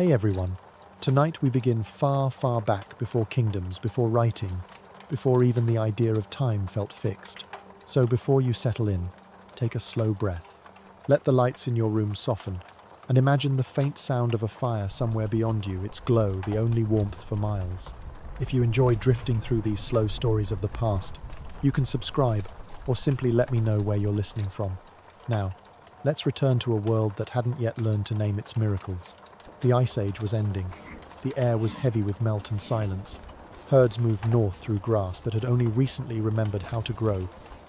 Hey everyone, tonight we begin far, far back before kingdoms, before writing, before even the idea of time felt fixed. So before you settle in, take a slow breath. Let the lights in your room soften, and imagine the faint sound of a fire somewhere beyond you, its glow, the only warmth for miles. If you enjoy drifting through these slow stories of the past, you can subscribe or simply let me know where you're listening from. Now, let's return to a world that hadn't yet learned to name its miracles. The Ice Age was ending. The air was heavy with melt and silence. Herds moved north through grass that had only recently remembered how to grow,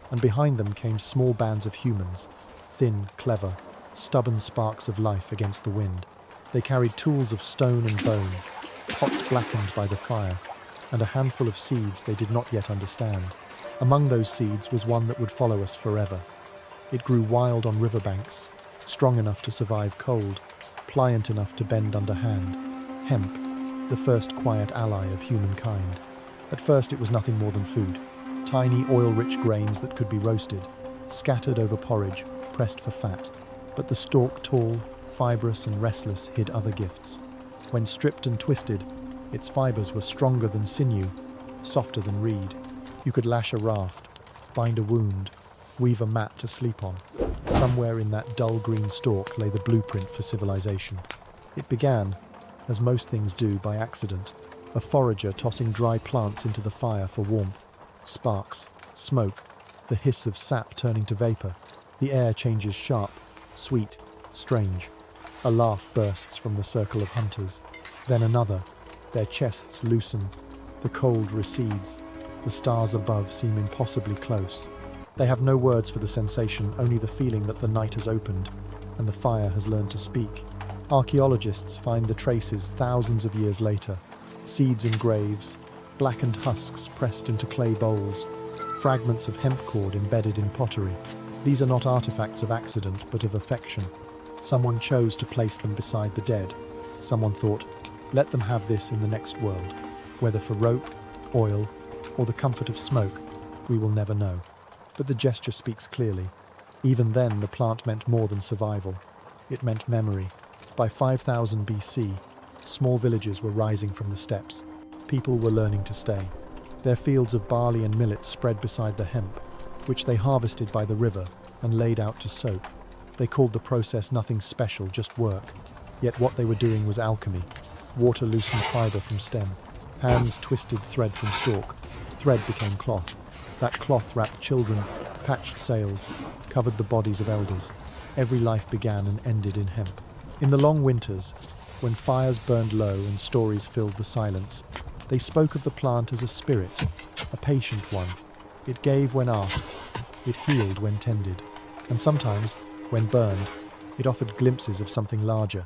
and behind them came small bands of humans, thin, clever, stubborn sparks of life against the wind. They carried tools of stone and bone, pots blackened by the fire, and a handful of seeds they did not yet understand. Among those seeds was one that would follow us forever. It grew wild on riverbanks, strong enough to survive cold, pliant enough to bend under hand. Hemp, the first quiet ally of humankind. At first it was nothing more than food. Tiny oil-rich grains that could be roasted, scattered over porridge, pressed for fat. But the stalk, tall, fibrous and restless, hid other gifts. When stripped and twisted, its fibers were stronger than sinew, softer than reed. You could lash a raft, bind a wound, weave a mat to sleep on. Somewhere in that dull green stalk lay the blueprint for civilization. It began, as most things do, by accident. A forager tossing dry plants into the fire for warmth. Sparks, smoke, the hiss of sap turning to vapor. The air changes sharp, sweet, strange. A laugh bursts from the circle of hunters. Then another. Their chests loosen. The cold recedes. The stars above seem impossibly close. They have no words for the sensation, only the feeling that the night has opened and the fire has learned to speak. Archaeologists find the traces thousands of years later. Seeds in graves, blackened husks pressed into clay bowls, fragments of hemp cord embedded in pottery. These are not artifacts of accident, but of affection. Someone chose to place them beside the dead. Someone thought, let them have this in the next world. Whether for rope, oil, or the comfort of smoke, we will never know. But the gesture speaks clearly. Even then, the plant meant more than survival. It meant memory. By 5000 BC, small villages were rising from the steppes. People were learning to stay. Their fields of barley and millet spread beside the hemp, which they harvested by the river and laid out to soak. They called the process nothing special, just work. Yet what they were doing was alchemy. Water loosened fiber from stem. Hands twisted thread from stalk. Thread became cloth. That cloth wrapped children, patched sails, covered the bodies of elders. Every life began and ended in hemp. In the long winters, when fires burned low and stories filled the silence, they spoke of the plant as a spirit, a patient one. It gave when asked, it healed when tended, and sometimes, when burned, it offered glimpses of something larger,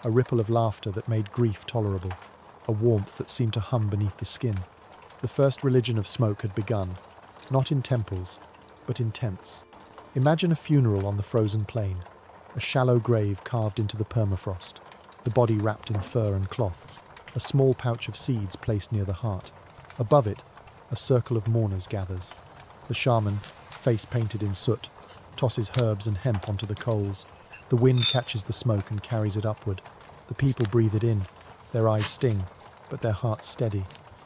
a ripple of laughter that made grief tolerable, a warmth that seemed to hum beneath the skin. The first religion of smoke had begun, not in temples, but in tents. Imagine a funeral on the frozen plain, a shallow grave carved into the permafrost, the body wrapped in fur and cloth, a small pouch of seeds placed near the heart. Above it, a circle of mourners gathers. The shaman, face painted in soot, tosses herbs and hemp onto the coals. The wind catches the smoke and carries it upward. The people breathe it in. Their eyes sting, but their hearts steady.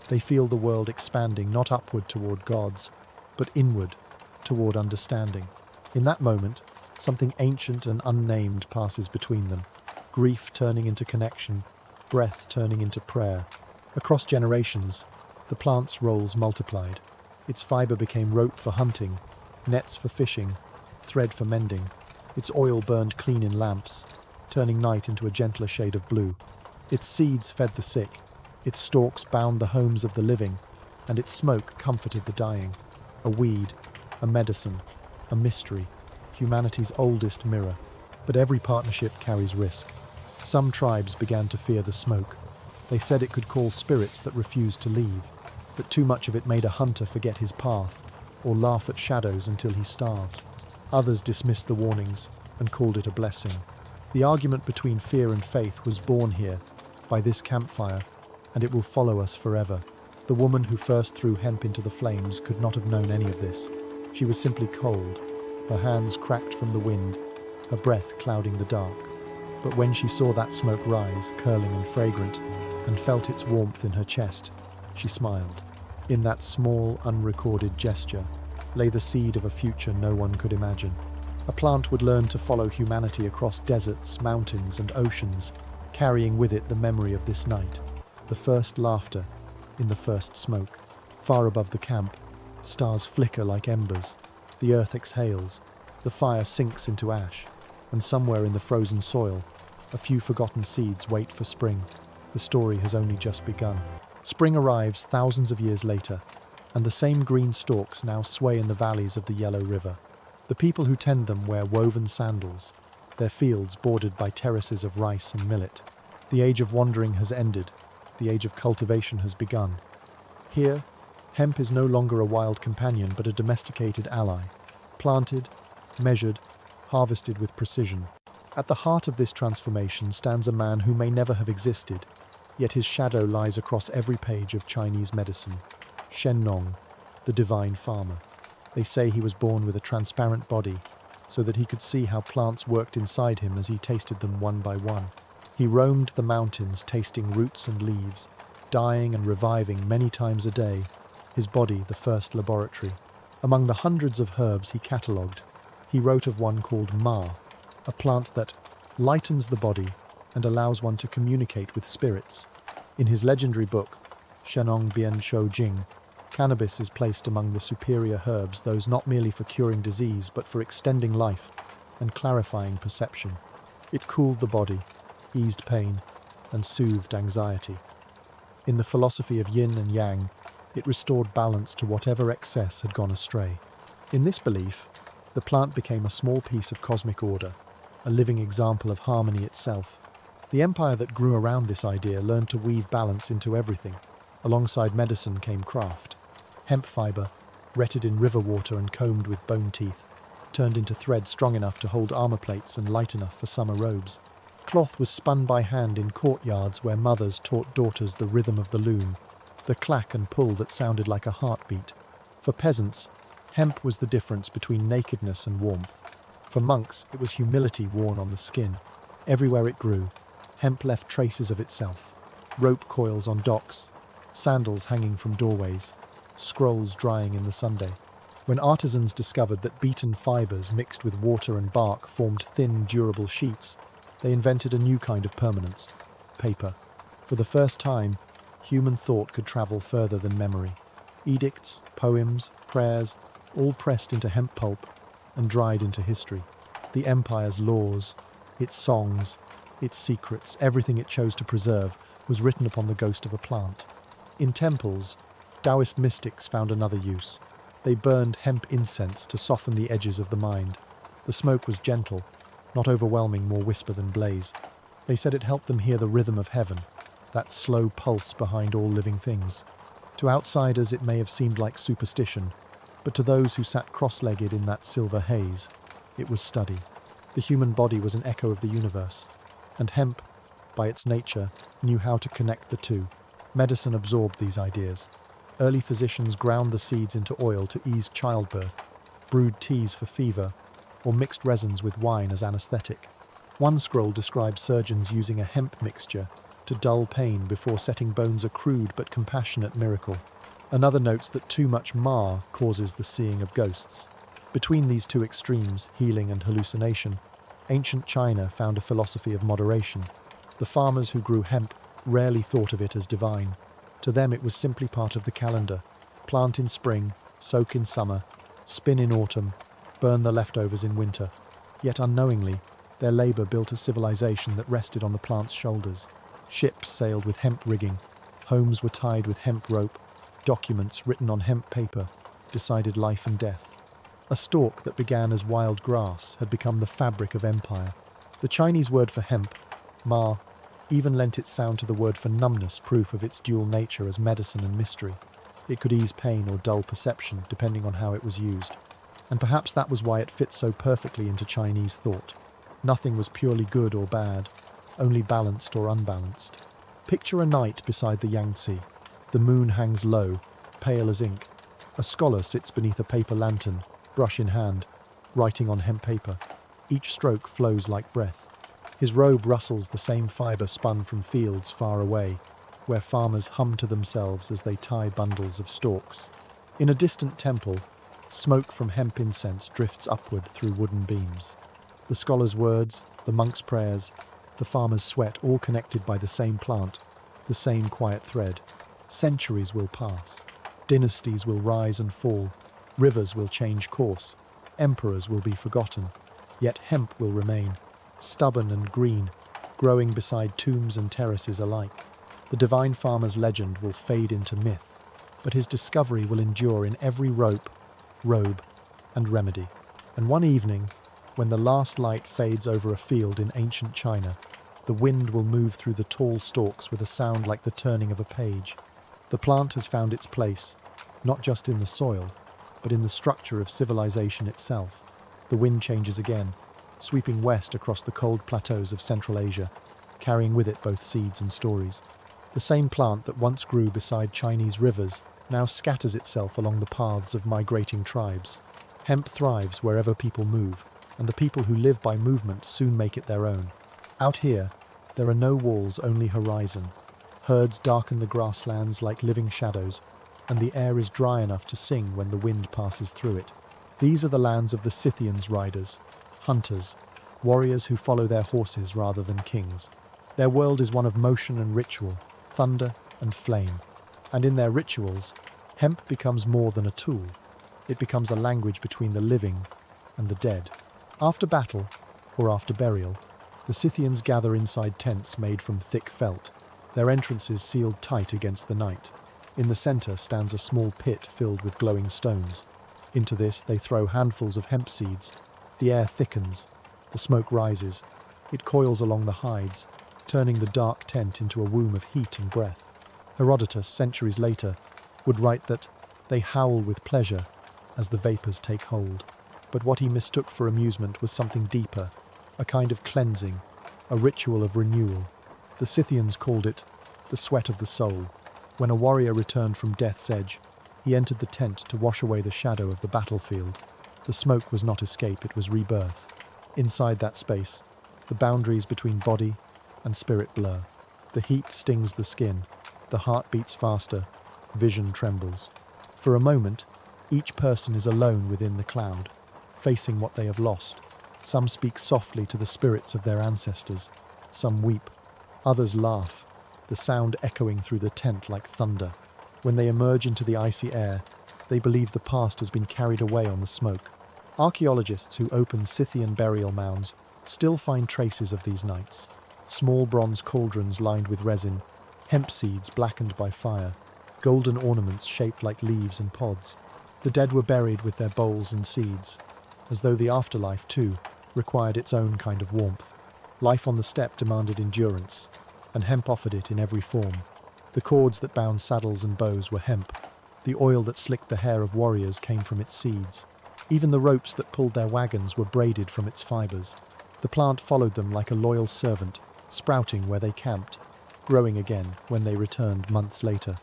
They feel the world expanding, not upward toward gods, but inward toward understanding. In that moment, something ancient and unnamed passes between them. Grief turning into connection, breath turning into prayer. Across generations, the plant's roles multiplied. Its fiber became rope for hunting, nets for fishing, thread for mending. Its oil burned clean in lamps, turning night into a gentler shade of blue. Its seeds fed the sick, its stalks bound the homes of the living, and its smoke comforted the dying. A weed, a medicine, a mystery, humanity's oldest mirror. But every partnership carries risk. Some tribes began to fear the smoke. They said it could call spirits that refused to leave, that too much of it made a hunter forget his path, or laugh at shadows until he starved. Others dismissed the warnings and called it a blessing. The argument between fear and faith was born here, by this campfire, and it will follow us forever. The woman who first threw hemp into the flames could not have known any of this. She was simply cold, her hands cracked from the wind, her breath clouding the dark. But when she saw that smoke rise, curling and fragrant, and felt its warmth in her chest, she smiled. In that small, unrecorded gesture lay the seed of a future no one could imagine. A plant would learn to follow humanity across deserts, mountains, and oceans, carrying with it the memory of this night, the first laughter in the first smoke. Far above the camp, stars flicker like embers. The earth exhales, the fire sinks into ash, and somewhere in the frozen soil, a few forgotten seeds wait for spring. The story has only just begun. Spring arrives thousands of years later, and the same green stalks now sway in the valleys of the Yellow River. The people who tend them wear woven sandals, their fields bordered by terraces of rice and millet. The age of wandering has ended, the age of cultivation has begun. Here, hemp is no longer a wild companion but a domesticated ally, planted, measured, harvested with precision. At the heart of this transformation stands a man who may never have existed, yet his shadow lies across every page of Chinese medicine. Shen Nong, the divine farmer. They say he was born with a transparent body, so that he could see how plants worked inside him as he tasted them one by one. He roamed the mountains tasting roots and leaves, dying and reviving many times a day, his body the first laboratory. Among the hundreds of herbs he catalogued, he wrote of one called Ma, a plant that lightens the body and allows one to communicate with spirits. In his legendary book, Shenong Bian Shou Jing, cannabis is placed among the superior herbs, those not merely for curing disease but for extending life and clarifying perception. It cooled the body, eased pain, and soothed anxiety. In the philosophy of yin and yang, it restored balance to whatever excess had gone astray. In this belief, the plant became a small piece of cosmic order, a living example of harmony itself. The empire that grew around this idea learned to weave balance into everything. Alongside medicine came craft. Hemp fiber, retted in river water and combed with bone teeth, turned into thread strong enough to hold armor plates and light enough for summer robes. Cloth was spun by hand in courtyards where mothers taught daughters the rhythm of the loom, the clack and pull that sounded like a heartbeat. For peasants, hemp was the difference between nakedness and warmth. For monks, it was humility worn on the skin. Everywhere it grew, hemp left traces of itself. Rope coils on docks, sandals hanging from doorways, scrolls drying in the Sunday. When artisans discovered that beaten fibers mixed with water and bark formed thin, durable sheets, they invented a new kind of permanence: paper. For the first time, human thought could travel further than memory. Edicts, poems, prayers, all pressed into hemp pulp and dried into history. The empire's laws, its songs, its secrets, everything it chose to preserve, was written upon the ghost of a plant. In temples, Taoist mystics found another use. They burned hemp incense to soften the edges of the mind. The smoke was gentle, not overwhelming, more whisper than blaze. They said it helped them hear the rhythm of heaven, that slow pulse behind all living things. To outsiders it may have seemed like superstition, but to those who sat cross-legged in that silver haze, it was study. The human body was an echo of the universe, and hemp, by its nature, knew how to connect the two. Medicine absorbed these ideas. Early physicians ground the seeds into oil to ease childbirth, brewed teas for fever, or mixed resins with wine as anesthetic. One scroll describes surgeons using a hemp mixture to dull pain before setting bones, a crude but compassionate miracle. Another notes that too much ma causes the seeing of ghosts. Between these two extremes, healing and hallucination, ancient China found a philosophy of moderation. The farmers who grew hemp rarely thought of it as divine. To them it was simply part of the calendar. Plant in spring, soak in summer, spin in autumn, burn the leftovers in winter. Yet unknowingly, their labour built a civilization that rested on the plant's shoulders. Ships sailed with hemp rigging, homes were tied with hemp rope, documents written on hemp paper decided life and death. A stalk that began as wild grass had become the fabric of empire. The Chinese word for hemp, ma, even lent its sound to the word for numbness, proof of its dual nature as medicine and mystery. It could ease pain or dull perception, depending on how it was used. And perhaps that was why it fit so perfectly into Chinese thought. Nothing was purely good or bad, only balanced or unbalanced. Picture a night beside the Yangtze. The moon hangs low, pale as ink. A scholar sits beneath a paper lantern, brush in hand, writing on hemp paper. Each stroke flows like breath. His robe rustles the same fibre spun from fields far away, where farmers hum to themselves as they tie bundles of stalks. In a distant temple, smoke from hemp incense drifts upward through wooden beams. The scholar's words, the monk's prayers, the farmer's sweat, all connected by the same plant, the same quiet thread. Centuries will pass. Dynasties will rise and fall. Rivers will change course. Emperors will be forgotten. Yet hemp will remain, stubborn and green, growing beside tombs and terraces alike. The divine farmer's legend will fade into myth, but his discovery will endure in every rope, robe, and remedy. And one evening, when the last light fades over a field in ancient China, the wind will move through the tall stalks with a sound like the turning of a page. The plant has found its place, not just in the soil, but in the structure of civilization itself. The wind changes again, sweeping west across the cold plateaus of Central Asia, carrying with it both seeds and stories. The same plant that once grew beside Chinese rivers now scatters itself along the paths of migrating tribes. Hemp thrives wherever people move, and the people who live by movement soon make it their own. Out here, there are no walls, only horizon. Herds darken the grasslands like living shadows, and the air is dry enough to sing when the wind passes through it. These are the lands of the Scythians, riders, hunters, warriors who follow their horses rather than kings. Their world is one of motion and ritual, thunder and flame. And in their rituals, hemp becomes more than a tool. It becomes a language between the living and the dead. After battle, or after burial, the Scythians gather inside tents made from thick felt, their entrances sealed tight against the night. In the centre stands a small pit filled with glowing stones. Into this they throw handfuls of hemp seeds. The air thickens, the smoke rises. It coils along the hides, turning the dark tent into a womb of heat and breath. Herodotus, centuries later, would write that they howl with pleasure as the vapours take hold. But what he mistook for amusement was something deeper, a kind of cleansing, a ritual of renewal. The Scythians called it the sweat of the soul. When a warrior returned from death's edge, he entered the tent to wash away the shadow of the battlefield. The smoke was not escape, it was rebirth. Inside that space, the boundaries between body and spirit blur. The heat stings the skin, the heart beats faster, vision trembles. For a moment, each person is alone within the cloud, facing what they have lost. Some speak softly to the spirits of their ancestors. Some weep. Others laugh, the sound echoing through the tent like thunder. When they emerge into the icy air, they believe the past has been carried away on the smoke. Archaeologists who open Scythian burial mounds still find traces of these nights. Small bronze cauldrons lined with resin, hemp seeds blackened by fire, golden ornaments shaped like leaves and pods. The dead were buried with their bowls and seeds, as though the afterlife, too, required its own kind of warmth. Life on the steppe demanded endurance, and hemp offered it in every form. The cords that bound saddles and bows were hemp. The oil that slicked the hair of warriors came from its seeds. Even the ropes that pulled their wagons were braided from its fibres. The plant followed them like a loyal servant, sprouting where they camped, growing again when they returned months later.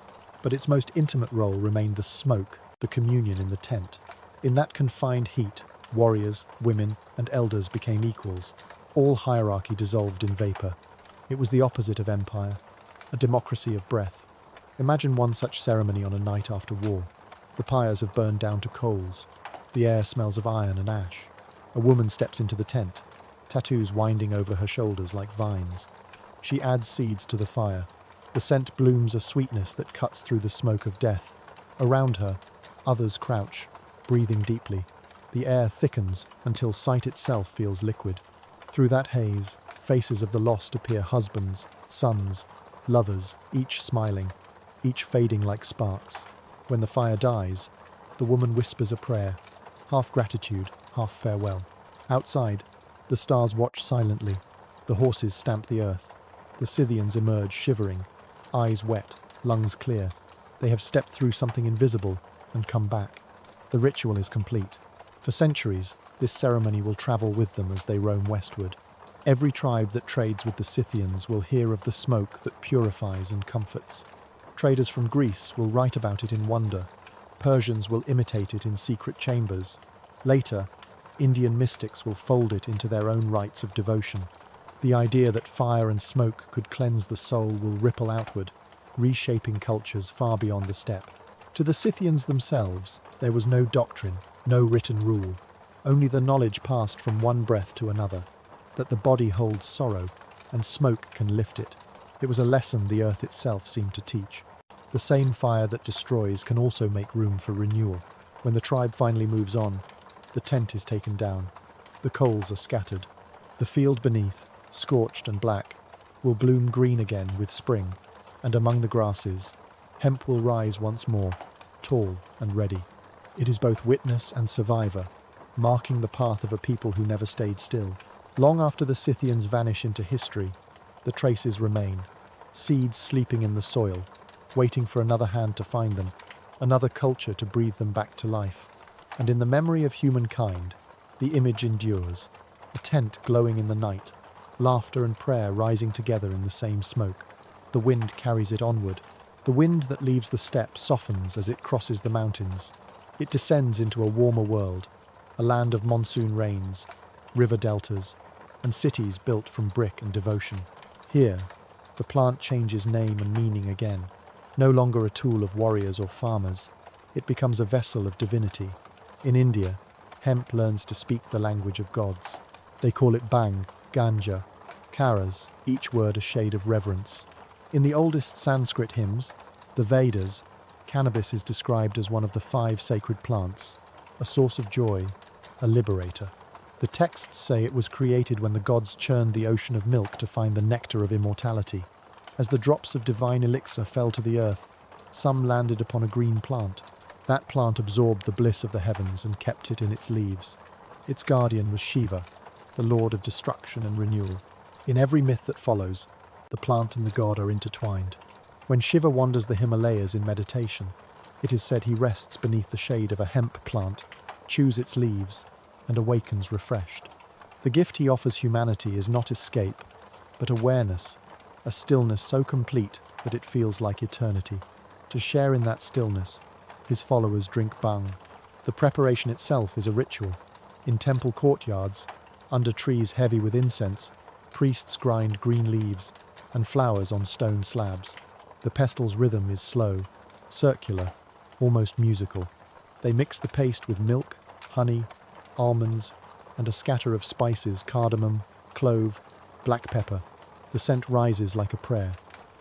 But its most intimate role remained the smoke, the communion in the tent. In that confined heat, warriors, women, and elders became equals. All hierarchy dissolved in vapour. It was the opposite of empire, a democracy of breath. Imagine one such ceremony on a night after war. The pyres have burned down to coals. The air smells of iron and ash. A woman steps into the tent, tattoos winding over her shoulders like vines. She adds seeds to the fire. The scent blooms a sweetness that cuts through the smoke of death. Around her, others crouch, breathing deeply. The air thickens until sight itself feels liquid. Through that haze, faces of the lost appear: husbands, sons, lovers, each smiling, each fading like sparks. When the fire dies, the woman whispers a prayer, half gratitude, half farewell. Outside, the stars watch silently. The horses stamp the earth. The Scythians emerge shivering, eyes wet, lungs clear. They have stepped through something invisible and come back. The ritual is complete. For centuries, this ceremony will travel with them as they roam westward. Every tribe that trades with the Scythians will hear of the smoke that purifies and comforts. Traders from Greece will write about it in wonder. Persians will imitate it in secret chambers. Later, Indian mystics will fold it into their own rites of devotion. The idea that fire and smoke could cleanse the soul will ripple outward, reshaping cultures far beyond the steppe. To the Scythians themselves, there was no doctrine, no written rule, only the knowledge passed from one breath to another, that the body holds sorrow, and smoke can lift it. It was a lesson the earth itself seemed to teach. The same fire that destroys can also make room for renewal. When the tribe finally moves on, the tent is taken down. The coals are scattered. The field beneath, scorched and black, will bloom green again with spring, and among the grasses, hemp will rise once more, tall and ready. It is both witness and survivor, marking the path of a people who never stayed still. Long after the Scythians vanish into history, the traces remain, seeds sleeping in the soil, waiting for another hand to find them, another culture to breathe them back to life. And in the memory of humankind, the image endures, a tent glowing in the night, laughter and prayer rising together in the same smoke. The wind carries it onward. The wind that leaves the steppe softens as it crosses the mountains. It descends into a warmer world, a land of monsoon rains, river deltas, and cities built from brick and devotion. Here, the plant changes name and meaning again. No longer a tool of warriors or farmers, it becomes a vessel of divinity. In India, hemp learns to speak the language of gods. They call it bang, ganja, karas, each word a shade of reverence. In the oldest Sanskrit hymns, the Vedas, cannabis is described as one of the 5 sacred plants, a source of joy, a liberator. The texts say it was created when the gods churned the ocean of milk to find the nectar of immortality. As the drops of divine elixir fell to the earth, some landed upon a green plant. That plant absorbed the bliss of the heavens and kept it in its leaves. Its guardian was Shiva, the lord of destruction and renewal. In every myth that follows, the plant and the god are intertwined. When Shiva wanders the Himalayas in meditation, it is said he rests beneath the shade of a hemp plant, chews its leaves, and awakens refreshed. The gift he offers humanity is not escape, but awareness, a stillness so complete that it feels like eternity. To share in that stillness, his followers drink bhang. The preparation itself is a ritual. In temple courtyards, under trees heavy with incense, priests grind green leaves and flowers on stone slabs. The pestil's rhythm is slow, circular, almost musical. They mix the paste with milk, honey, almonds, and a scatter of spices, cardamom, clove, black pepper. The scent rises like a prayer.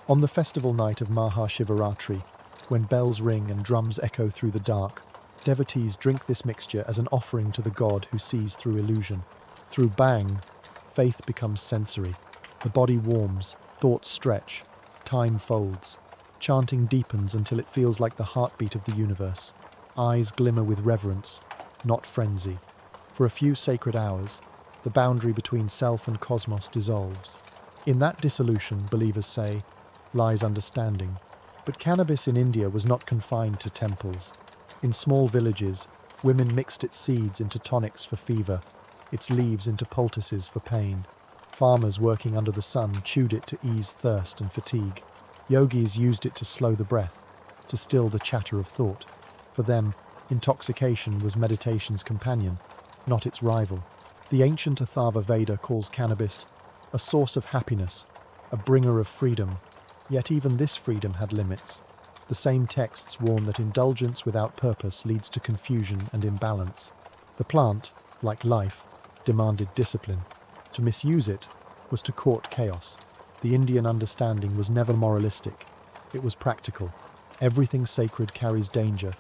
On the festival night of Mahashivaratri, when bells ring and drums echo through the dark, devotees drink this mixture as an offering to the god who sees through illusion. Through bhang, faith becomes sensory. The body warms, thoughts stretch, time folds. Chanting deepens until it feels like the heartbeat of the universe. Eyes glimmer with reverence, not frenzy. For a few sacred hours, the boundary between self and cosmos dissolves. In that dissolution, believers say, lies understanding. But cannabis in India was not confined to temples. In small villages, women mixed its seeds into tonics for fever, its leaves into poultices for pain. Farmers working under the sun chewed it to ease thirst and fatigue. Yogis used it to slow the breath, to still the chatter of thought. For them, intoxication was meditation's companion, not its rival. The ancient Atharva Veda calls cannabis a source of happiness, a bringer of freedom, yet even this freedom had limits. The same texts warn that indulgence without purpose leads to confusion and imbalance. The plant, like life, demanded discipline. To misuse it was to court chaos. The Indian understanding was never moralistic, it was practical. Everything sacred carries danger,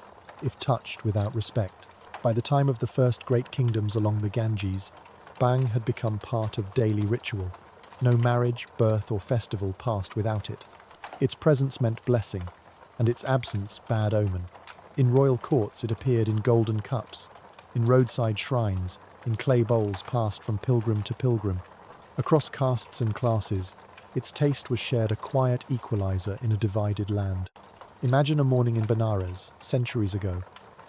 if touched without respect. By the time of the first great kingdoms along the Ganges, bhang had become part of daily ritual. No marriage, birth, or festival passed without it. Its presence meant blessing, and its absence bad omen. In royal courts it appeared in golden cups, in roadside shrines, in clay bowls passed from pilgrim to pilgrim. Across castes and classes, its taste was shared, a quiet equalizer in a divided land. Imagine a morning in Benares, centuries ago.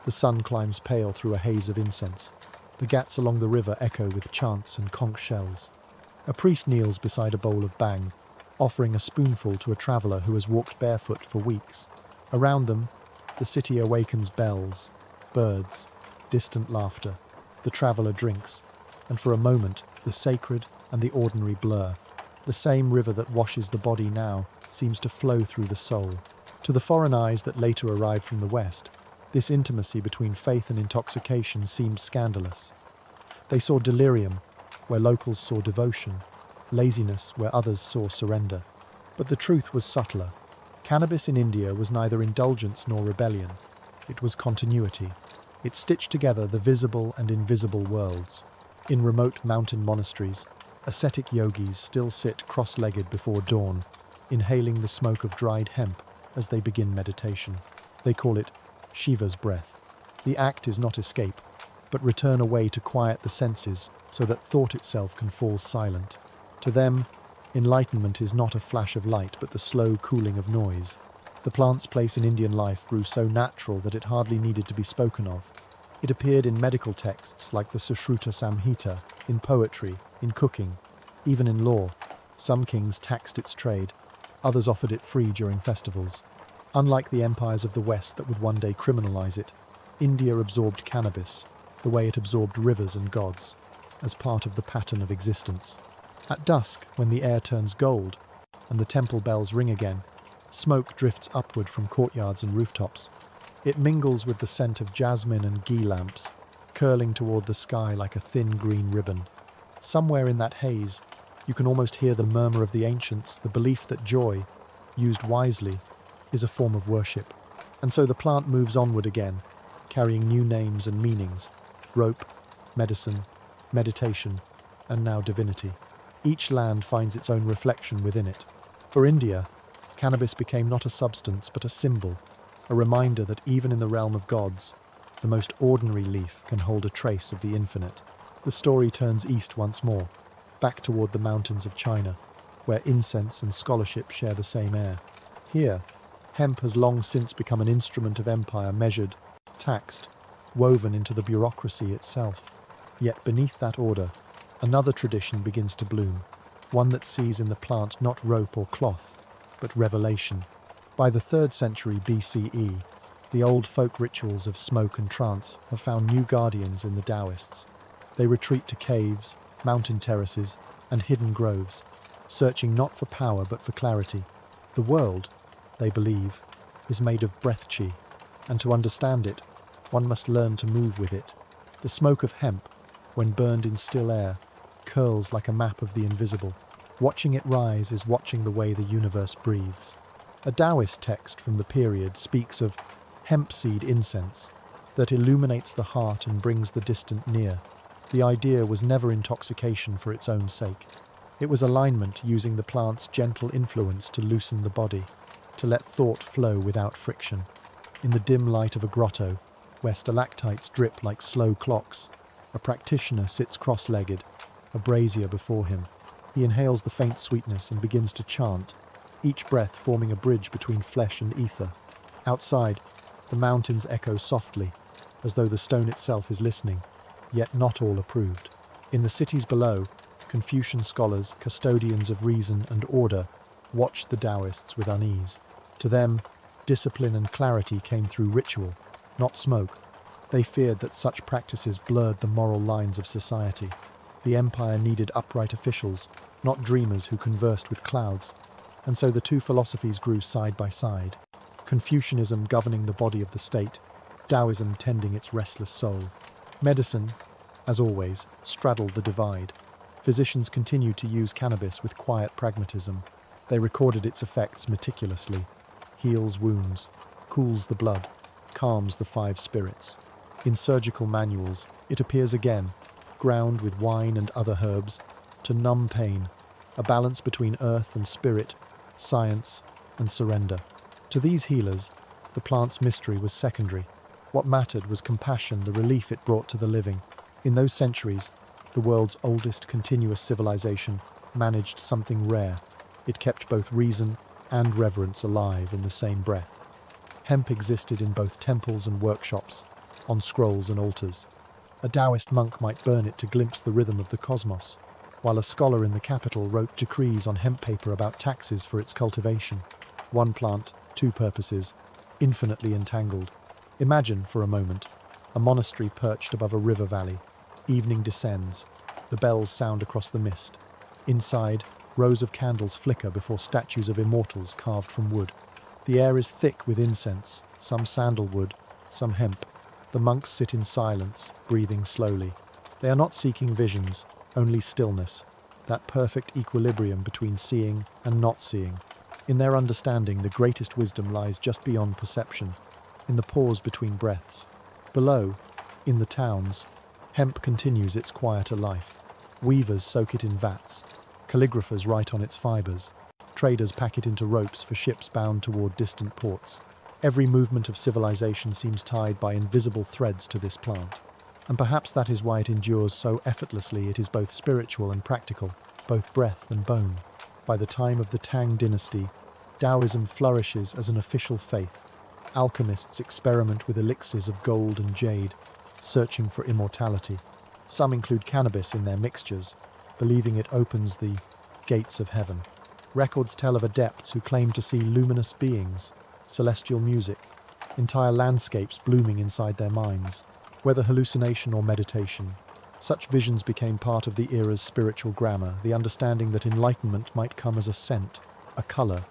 The sun climbs pale through a haze of incense. The ghats along the river echo with chants and conch shells. A priest kneels beside a bowl of bhang, offering a spoonful to a traveller who has walked barefoot for weeks. Around them, the city awakens bells, birds, distant laughter. The traveller drinks, and for a moment, the sacred, and the ordinary blur. The same river that washes the body now seems to flow through the soul. To the foreign eyes that later arrived from the West, this intimacy between faith and intoxication seemed scandalous. They saw delirium where locals saw devotion, laziness where others saw surrender. But the truth was subtler. Cannabis in India was neither indulgence nor rebellion. It was continuity. It stitched together the visible and invisible worlds. In remote mountain monasteries, ascetic yogis still sit cross-legged before dawn, inhaling the smoke of dried hemp as they begin meditation. They call it Shiva's breath. The act is not escape, but return away to quiet the senses so that thought itself can fall silent. To them, enlightenment is not a flash of light, but the slow cooling of noise. The plant's place in Indian life grew so natural that it hardly needed to be spoken of. It appeared in medical texts like the Sushruta Samhita, in poetry, in cooking, even in law. Some kings taxed its trade, others offered it free during festivals. Unlike the empires of the West that would one day criminalize it, India absorbed cannabis, the way it absorbed rivers and gods, as part of the pattern of existence. At dusk, when the air turns gold and the temple bells ring again, smoke drifts upward from courtyards and rooftops. It mingles with the scent of jasmine and ghee lamps, curling toward the sky like a thin green ribbon. Somewhere in that haze, you can almost hear the murmur of the ancients, the belief that joy, used wisely, is a form of worship. And so the plant moves onward again, carrying new names and meanings: rope, medicine, meditation, and now divinity. Each land finds its own reflection within it. For India, cannabis became not a substance but a symbol, a reminder that even in the realm of gods, the most ordinary leaf can hold a trace of the infinite. The story turns east once more, back toward the mountains of China, where incense and scholarship share the same air. Here, hemp has long since become an instrument of empire, measured, taxed, woven into the bureaucracy itself. Yet beneath that order, another tradition begins to bloom, one that sees in the plant not rope or cloth, but revelation. By the 3rd century BCE, the old folk rituals of smoke and trance have found new guardians in the Taoists. They retreat to caves, mountain terraces, and hidden groves, searching not for power but for clarity. The world, they believe, is made of breath qi, and to understand it, one must learn to move with it. The smoke of hemp, when burned in still air, curls like a map of the invisible. Watching it rise is watching the way the universe breathes. A Taoist text from the period speaks of hemp seed incense that illuminates the heart and brings the distant near. The idea was never intoxication for its own sake. It was alignment, using the plant's gentle influence to loosen the body, to let thought flow without friction. In the dim light of a grotto, where stalactites drip like slow clocks, a practitioner sits cross-legged, a brazier before him. He inhales the faint sweetness and begins to chant, each breath forming a bridge between flesh and ether. Outside, the mountains echo softly, as though the stone itself is listening, yet not all approved. In the cities below, Confucian scholars, custodians of reason and order, watched the Taoists with unease. To them, discipline and clarity came through ritual, not smoke. They feared that such practices blurred the moral lines of society. The empire needed upright officials, not dreamers who conversed with clouds. And so the two philosophies grew side by side. Confucianism governing the body of the state, Taoism tending its restless soul. Medicine, as always, straddled the divide. Physicians continued to use cannabis with quiet pragmatism. They recorded its effects meticulously. Heals wounds, cools the blood, calms the 5 spirits. In surgical manuals, it appears again, ground with wine and other herbs, to numb pain, a balance between earth and spirit, science and surrender. To these healers, the plant's mystery was secondary. What mattered was compassion, the relief it brought to the living. In those centuries, the world's oldest continuous civilization managed something rare. It kept both reason and reverence alive in the same breath. Hemp existed in both temples and workshops, on scrolls and altars. A Taoist monk might burn it to glimpse the rhythm of the cosmos, while a scholar in the capital wrote decrees on hemp paper about taxes for its cultivation. One plant, 2 purposes, infinitely entangled. Imagine, for a moment, a monastery perched above a river valley. Evening descends. The bells sound across the mist. Inside, rows of candles flicker before statues of immortals carved from wood. The air is thick with incense, some sandalwood, some hemp. The monks sit in silence, breathing slowly. They are not seeking visions, only stillness, that perfect equilibrium between seeing and not seeing. In their understanding, the greatest wisdom lies just beyond perception, in the pause between breaths. Below, in the towns, hemp continues its quieter life. Weavers soak it in vats. Calligraphers write on its fibers. Traders pack it into ropes for ships bound toward distant ports. Every movement of civilization seems tied by invisible threads to this plant. And perhaps that is why it endures so effortlessly. It is both spiritual and practical, both breath and bone. By the time of the Tang dynasty, Taoism flourishes as an official faith. Alchemists experiment with elixirs of gold and jade, searching for immortality. Some include cannabis in their mixtures, believing it opens the gates of heaven. Records tell of adepts who claim to see luminous beings, celestial music, entire landscapes blooming inside their minds. Whether hallucination or meditation, such visions became part of the era's spiritual grammar, the understanding that enlightenment might come as a scent, a colour,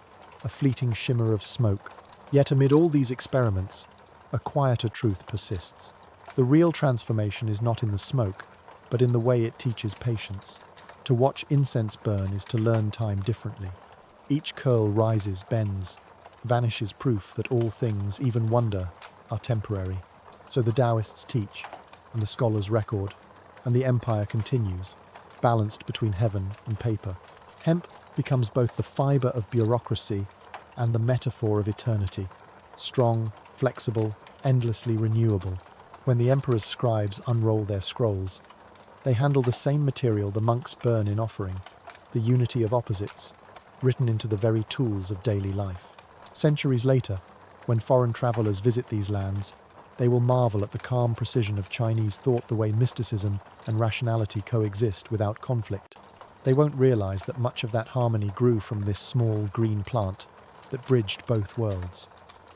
a fleeting shimmer of smoke. Yet amid all these experiments, a quieter truth persists. The real transformation is not in the smoke, but in the way it teaches patience. To watch incense burn is to learn time differently. Each curl rises, bends, vanishes proof that all things, even wonder, are temporary. So the Taoists teach, and the scholars record, and the empire continues, balanced between heaven and paper. Hemp becomes both the fibre of bureaucracy and the metaphor of eternity, strong, flexible, endlessly renewable. When the emperor's scribes unroll their scrolls, they handle the same material the monks burn in offering, the unity of opposites, written into the very tools of daily life. Centuries later, when foreign travelers visit these lands, they will marvel at the calm precision of Chinese thought, the way mysticism and rationality coexist without conflict. They won't realize that much of that harmony grew from this small green plant that bridged both worlds.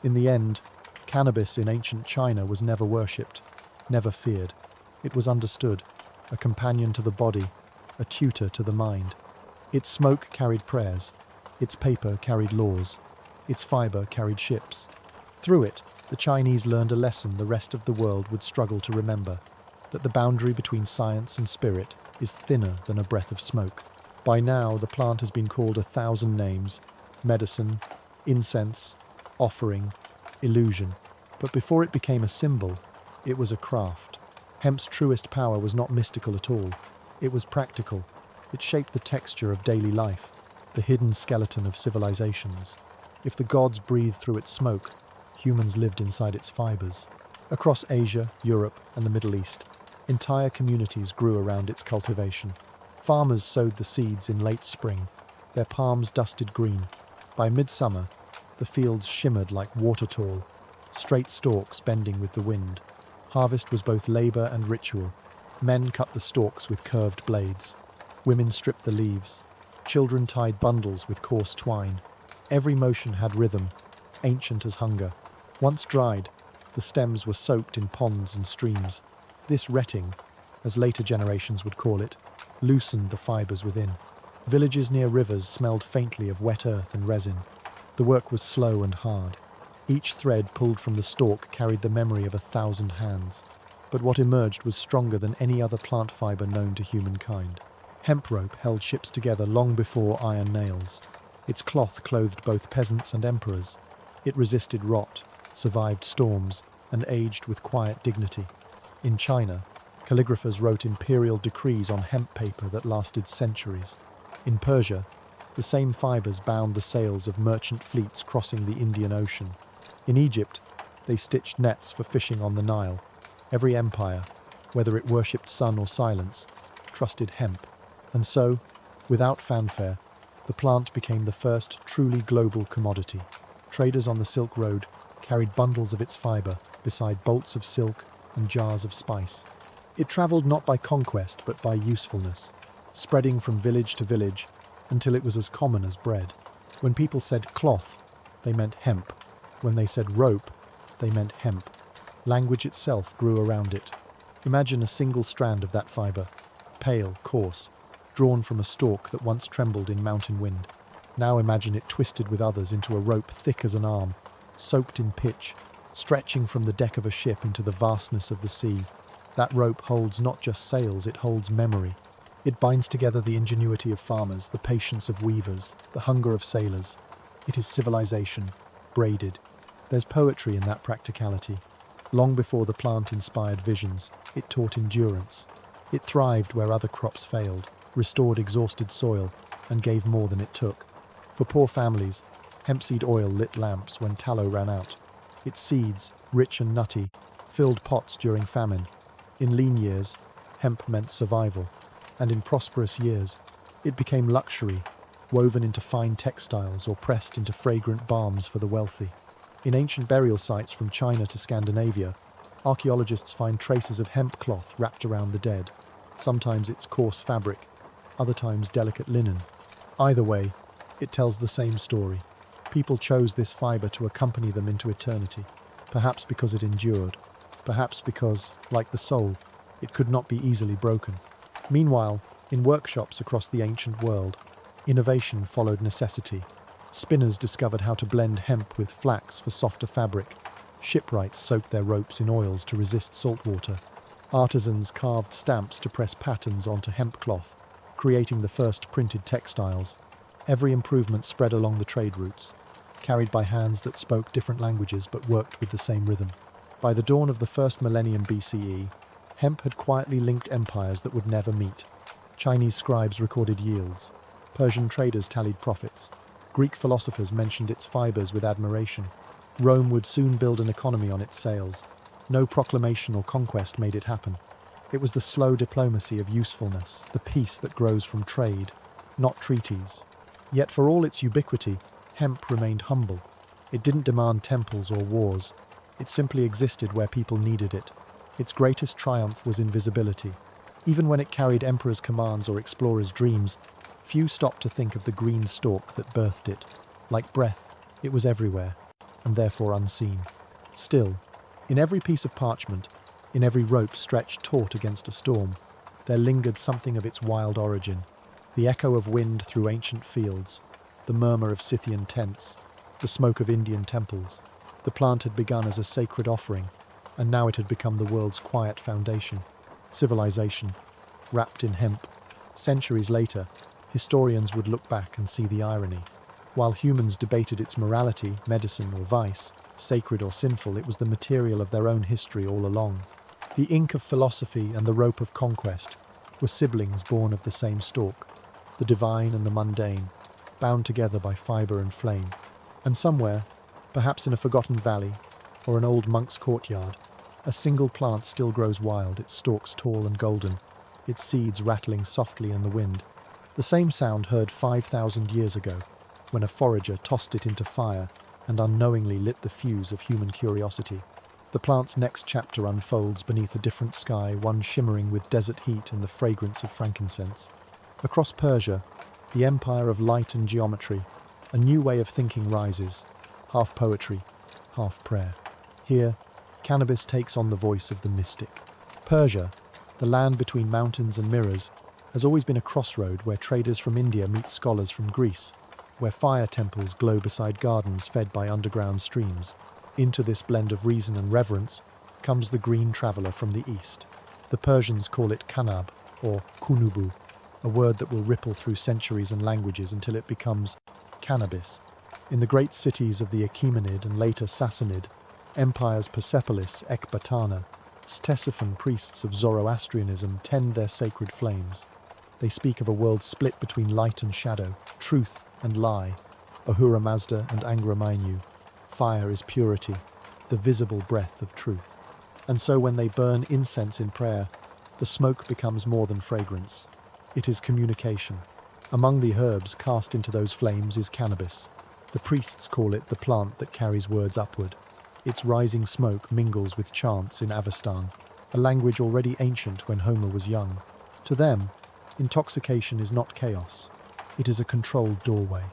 In the end, cannabis in ancient China was never worshipped, never feared. It was understood, a companion to the body, a tutor to the mind. Its smoke carried prayers, its paper carried laws, its fibre carried ships. Through it, the Chinese learned a lesson the rest of the world would struggle to remember, that the boundary between science and spirit is thinner than a breath of smoke. By now, the plant has been called 1,000 names: medicine, incense, offering, illusion. But before it became a symbol, it was a craft. Hemp's truest power was not mystical at all. It was practical. It shaped the texture of daily life, the hidden skeleton of civilizations. If the gods breathed through its smoke, humans lived inside its fibers. Across Asia, Europe, and the Middle East, entire communities grew around its cultivation. Farmers sowed the seeds in late spring, their palms dusted green. By midsummer, the fields shimmered like water tall, straight stalks bending with the wind. Harvest was both labor and ritual. Men cut the stalks with curved blades. Women stripped the leaves. Children tied bundles with coarse twine. Every motion had rhythm, ancient as hunger. Once dried, the stems were soaked in ponds and streams. This retting, as later generations would call it, loosened the fibers within. Villages near rivers smelled faintly of wet earth and resin. The work was slow and hard. Each thread pulled from the stalk carried the memory of 1,000 hands. But what emerged was stronger than any other plant fiber known to humankind. Hemp rope held ships together long before iron nails. Its cloth clothed both peasants and emperors. It resisted rot, survived storms, and aged with quiet dignity. In China, calligraphers wrote imperial decrees on hemp paper that lasted centuries. In Persia, the same fibers bound the sails of merchant fleets crossing the Indian Ocean. In Egypt, they stitched nets for fishing on the Nile. Every empire, whether it worshipped sun or silence, trusted hemp. And so, without fanfare, the plant became the first truly global commodity. Traders on the Silk Road carried bundles of its fiber beside bolts of silk and jars of spice. It traveled not by conquest but by usefulness, spreading from village to village until it was as common as bread. When people said cloth, they meant hemp. When they said rope, they meant hemp. Language itself grew around it. Imagine a single strand of that fiber, pale, coarse, drawn from a stalk that once trembled in mountain wind. Now imagine it twisted with others into a rope thick as an arm, soaked in pitch, stretching from the deck of a ship into the vastness of the sea. That rope holds not just sails, it holds memory. It binds together the ingenuity of farmers, the patience of weavers, the hunger of sailors. It is civilization, braided. There's poetry in that practicality. Long before the plant inspired visions, it taught endurance. It thrived where other crops failed, restored exhausted soil, and gave more than it took. For poor families, hemp seed oil lit lamps when tallow ran out. Its seeds, rich and nutty, filled pots during famine. In lean years, hemp meant survival, and in prosperous years, it became luxury, woven into fine textiles or pressed into fragrant balms for the wealthy. In ancient burial sites from China to Scandinavia, archaeologists find traces of hemp cloth wrapped around the dead. Sometimes it's coarse fabric, other times delicate linen. Either way, it tells the same story. People chose this fibre to accompany them into eternity, perhaps because it endured, perhaps because, like the soul, it could not be easily broken. Meanwhile, in workshops across the ancient world, innovation followed necessity. Spinners discovered how to blend hemp with flax for softer fabric. Shipwrights soaked their ropes in oils to resist salt water. Artisans carved stamps to press patterns onto hemp cloth, creating the first printed textiles. Every improvement spread along the trade routes, carried by hands that spoke different languages but worked with the same rhythm. By the dawn of the first millennium BCE, hemp had quietly linked empires that would never meet. Chinese scribes recorded yields. Persian traders tallied profits. Greek philosophers mentioned its fibers with admiration. Rome would soon build an economy on its sails. No proclamation or conquest made it happen. It was the slow diplomacy of usefulness, the peace that grows from trade, not treaties. Yet for all its ubiquity, hemp remained humble. It didn't demand temples or wars. It simply existed where people needed it. Its greatest triumph was invisibility. Even when it carried emperors' commands or explorers' dreams, few stopped to think of the green stalk that birthed it. Like breath, it was everywhere, and therefore unseen. Still, in every piece of parchment, in every rope stretched taut against a storm, there lingered something of its wild origin. The echo of wind through ancient fields, the murmur of Scythian tents, the smoke of Indian temples. The plant had begun as a sacred offering, and now it had become the world's quiet foundation. Civilization, wrapped in hemp. Centuries later, historians would look back and see the irony. While humans debated its morality, medicine or vice, sacred or sinful, it was the material of their own history all along. The ink of philosophy and the rope of conquest were siblings born of the same stalk, the divine and the mundane, bound together by fibre and flame. And somewhere, perhaps in a forgotten valley or an old monk's courtyard, a single plant still grows wild, its stalks tall and golden, its seeds rattling softly in the wind. The same sound heard 5,000 years ago, when a forager tossed it into fire and unknowingly lit the fuse of human curiosity. The plant's next chapter unfolds beneath a different sky, one shimmering with desert heat and the fragrance of frankincense. Across Persia, the empire of light and geometry, a new way of thinking rises, half poetry, half prayer. Here, cannabis takes on the voice of the mystic. Persia, the land between mountains and mirrors, has always been a crossroad where traders from India meet scholars from Greece, where fire temples glow beside gardens fed by underground streams. Into this blend of reason and reverence comes the green traveller from the east. The Persians call it kanab, or kunubu, a word that will ripple through centuries and languages until it becomes cannabis. In the great cities of the Achaemenid and later Sassanid empires, Persepolis, Ecbatana, Ctesiphon priests of Zoroastrianism tend their sacred flames. They speak of a world split between light and shadow, truth and lie, Ahura Mazda and Angra Mainyu. Fire is purity, the visible breath of truth. And so when they burn incense in prayer, the smoke becomes more than fragrance. It is communication. Among the herbs cast into those flames is cannabis. The priests call it the plant that carries words upward. Its rising smoke mingles with chants in Avestan, a language already ancient when Homer was young. To them, intoxication is not chaos. It is a controlled doorway.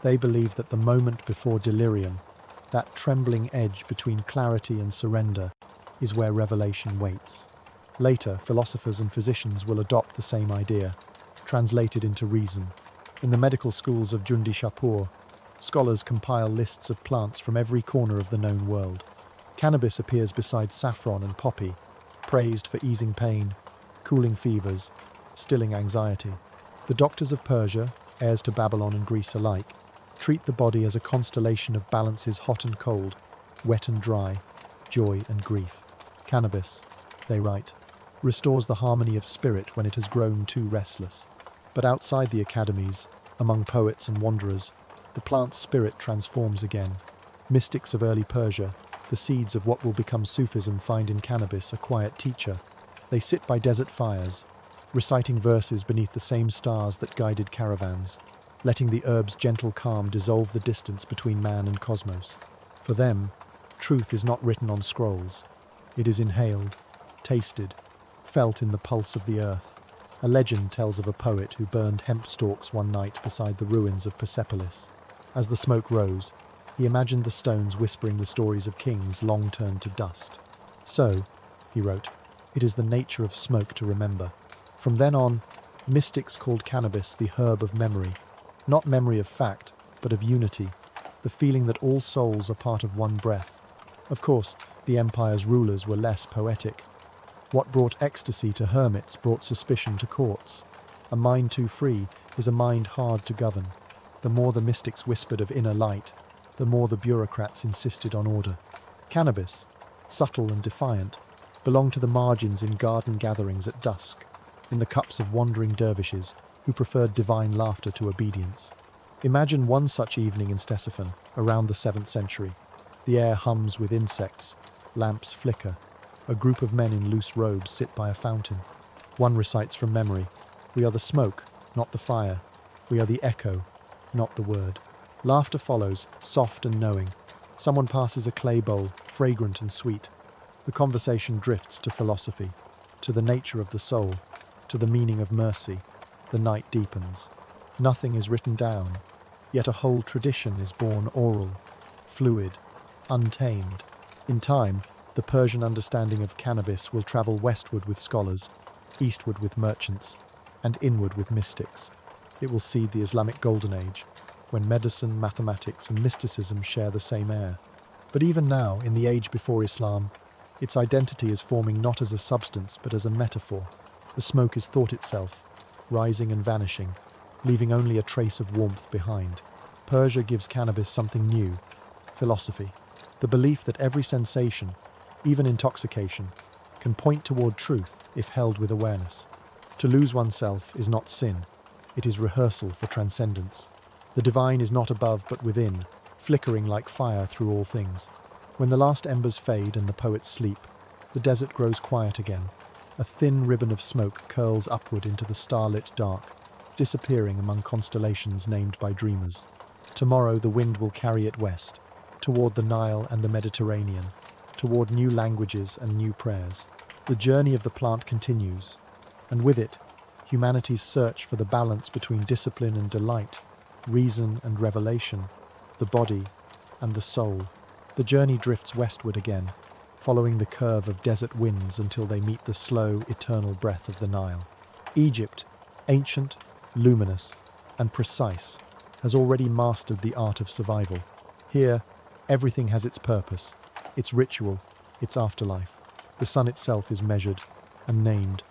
They believe that the moment before delirium, that trembling edge between clarity and surrender, is where revelation waits. Later, philosophers and physicians will adopt the same idea. translated into reason. In the medical schools of Jundi Shapur, scholars compile lists of plants from every corner of the known world. Cannabis appears beside saffron and poppy, praised for easing pain, cooling fevers, stilling anxiety. The doctors of Persia, heirs to Babylon and Greece alike, treat the body as a constellation of balances hot and cold, wet and dry, joy and grief. Cannabis, they write, restores the harmony of spirit when it has grown too restless. But outside the academies, among poets and wanderers, the plant's spirit transforms again. Mystics of early Persia, the seeds of what will become Sufism, find in cannabis a quiet teacher. They sit by desert fires, reciting verses beneath the same stars that guided caravans, letting the herb's gentle calm dissolve the distance between man and cosmos. For them, truth is not written on scrolls. It is inhaled, tasted, felt in the pulse of the earth. A legend tells of a poet who burned hemp stalks one night beside the ruins of Persepolis. As the smoke rose, he imagined the stones whispering the stories of kings long turned to dust. So, he wrote, it is the nature of smoke to remember. From then on, mystics called cannabis the herb of memory, not memory of fact, but of unity, the feeling that all souls are part of one breath. Of course, the empire's rulers were less poetic. What brought ecstasy to hermits brought suspicion to courts. A mind too free is a mind hard to govern. The more the mystics whispered of inner light, the more the bureaucrats insisted on order. Cannabis, subtle and defiant, belonged to the margins in garden gatherings at dusk, in the cups of wandering dervishes who preferred divine laughter to obedience. Imagine one such evening in Ctesiphon, around the 7th century. The air hums with insects, lamps flicker. A group of men in loose robes sit by a fountain. One recites from memory, "We are the smoke, not the fire. We are the echo, not the word." Laughter follows, soft and knowing. Someone passes a clay bowl, fragrant and sweet. The conversation drifts to philosophy, to the nature of the soul, to the meaning of mercy. The night deepens. Nothing is written down, yet a whole tradition is born oral, fluid, untamed. In time, the Persian understanding of cannabis will travel westward with scholars, eastward with merchants, and inward with mystics. It will seed the Islamic Golden Age, when medicine, mathematics, and mysticism share the same air. But even now, in the age before Islam, its identity is forming not as a substance but as a metaphor. The smoke is thought itself, rising and vanishing, leaving only a trace of warmth behind. Persia gives cannabis something new, philosophy, the belief that every sensation, even intoxication, can point toward truth if held with awareness. To lose oneself is not sin, it is rehearsal for transcendence. The divine is not above but within, flickering like fire through all things. When the last embers fade and the poets sleep, the desert grows quiet again. A thin ribbon of smoke curls upward into the starlit dark, disappearing among constellations named by dreamers. Tomorrow the wind will carry it west, toward the Nile and the Mediterranean, toward new languages and new prayers. The journey of the plant continues, and with it, humanity's search for the balance between discipline and delight, reason and revelation, the body and the soul. The journey drifts westward again, following the curve of desert winds until they meet the slow, eternal breath of the Nile. Egypt, ancient, luminous, and precise, has already mastered the art of survival. Here, everything has its purpose, its ritual, its afterlife. The sun itself is measured and named,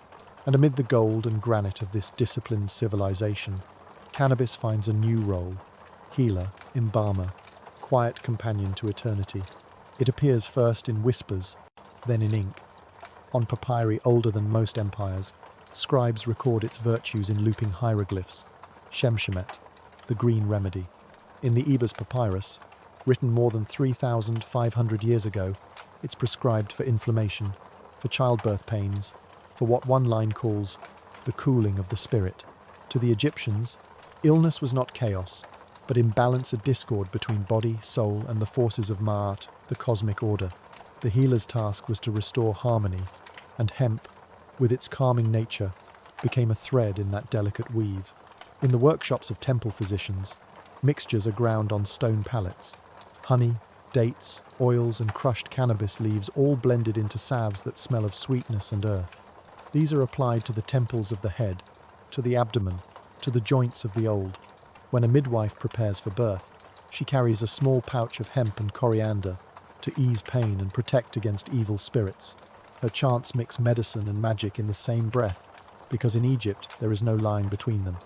and amid the gold and granite of this disciplined civilization, cannabis finds a new role: healer, embalmer, quiet companion to eternity. It appears first in whispers, then in ink. On papyri older than most empires, scribes record its virtues in looping hieroglyphs, Shemshemet, the green remedy. In the Ebers papyrus, written more than 3,500 years ago, it's prescribed for inflammation, for childbirth pains, for what one line calls the cooling of the spirit. To the Egyptians, illness was not chaos, but imbalance, a discord between body, soul, and the forces of Ma'at, the cosmic order. The healer's task was to restore harmony, and hemp, with its calming nature, became a thread in that delicate weave. In the workshops of temple physicians, mixtures are ground on stone pallets. Honey, dates, oils, and crushed cannabis leaves all blended into salves that smell of sweetness and earth. These are applied to the temples of the head, to the abdomen, to the joints of the old. When a midwife prepares for birth, she carries a small pouch of hemp and coriander to ease pain and protect against evil spirits. Her chants mix medicine and magic in the same breath, because in Egypt there is no line between them.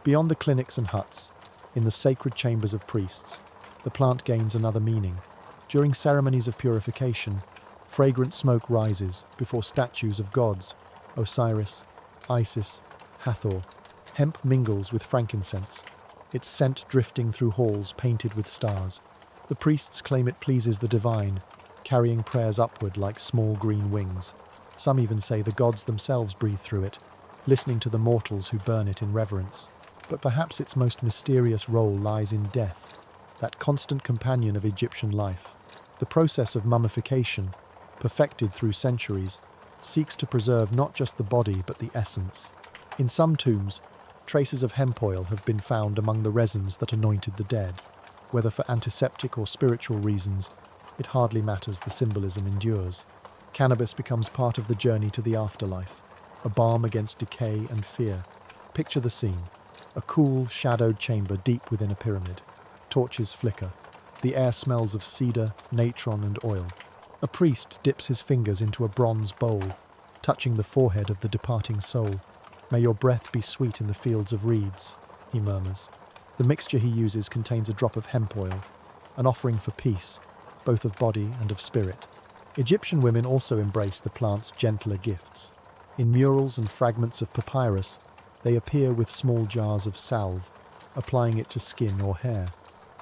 Beyond the clinics and huts, in the sacred chambers of priests, the plant gains another meaning. During ceremonies of purification, fragrant smoke rises before statues of gods, Osiris, Isis, Hathor. Hemp mingles with frankincense, its scent drifting through halls painted with stars. The priests claim it pleases the divine, carrying prayers upward like small green wings. Some even say the gods themselves breathe through it, listening to the mortals who burn it in reverence. But perhaps its most mysterious role lies in death, that constant companion of Egyptian life. The process of mummification, perfected through centuries, seeks to preserve not just the body but the essence. In some tombs, traces of hemp oil have been found among the resins that anointed the dead. Whether for antiseptic or spiritual reasons, it hardly matters, the symbolism endures. Cannabis becomes part of the journey to the afterlife, a balm against decay and fear. Picture the scene: a cool, shadowed chamber deep within a pyramid. Torches flicker. The air smells of cedar, natron, and oil. A priest dips his fingers into a bronze bowl, touching the forehead of the departing soul. "May your breath be sweet in the fields of reeds," he murmurs. The mixture he uses contains a drop of hemp oil, an offering for peace, both of body and of spirit. Egyptian women also embrace the plant's gentler gifts. In murals and fragments of papyrus, they appear with small jars of salve, applying it to skin or hair.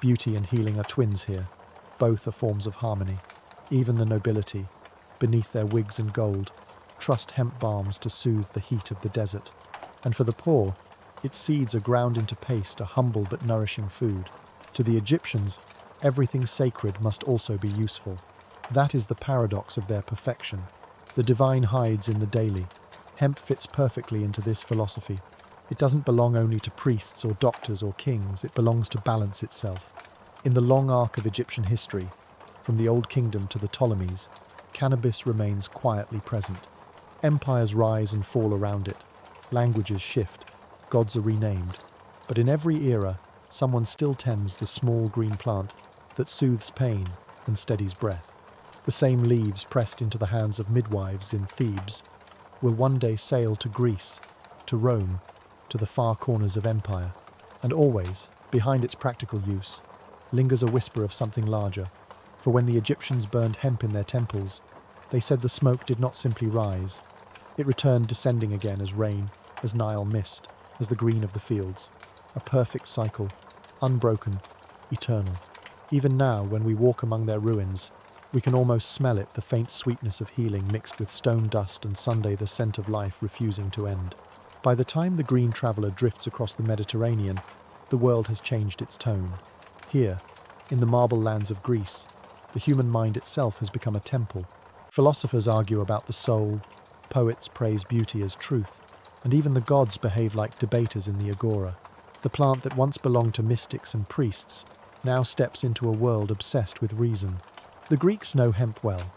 Beauty and healing are twins here. Both are forms of harmony. Even the nobility, beneath their wigs and gold, trust hemp balms to soothe the heat of the desert. And for the poor, its seeds are ground into paste, a humble but nourishing food. To the Egyptians, everything sacred must also be useful. That is the paradox of their perfection. The divine hides in the daily. Hemp fits perfectly into this philosophy. It doesn't belong only to priests or doctors or kings, it belongs to balance itself. In the long arc of Egyptian history, from the Old Kingdom to the Ptolemies, cannabis remains quietly present. Empires rise and fall around it. Languages shift. Gods are renamed. But in every era, someone still tends the small green plant that soothes pain and steadies breath. The same leaves pressed into the hands of midwives in Thebes will one day sail to Greece, to Rome, to the far corners of empire. And always, behind its practical use, lingers a whisper of something larger. For when the Egyptians burned hemp in their temples, they said the smoke did not simply rise. It returned descending again as rain, as Nile mist, as the green of the fields. A perfect cycle, unbroken, eternal. Even now, when we walk among their ruins, we can almost smell it, the faint sweetness of healing mixed with stone dust and Sunday the scent of life refusing to end. By the time the green traveller drifts across the Mediterranean, the world has changed its tone. Here, in the marble lands of Greece, the human mind itself has become a temple. Philosophers argue about the soul, poets praise beauty as truth, and even the gods behave like debaters in the agora. The plant that once belonged to mystics and priests now steps into a world obsessed with reason. The Greeks know hemp well.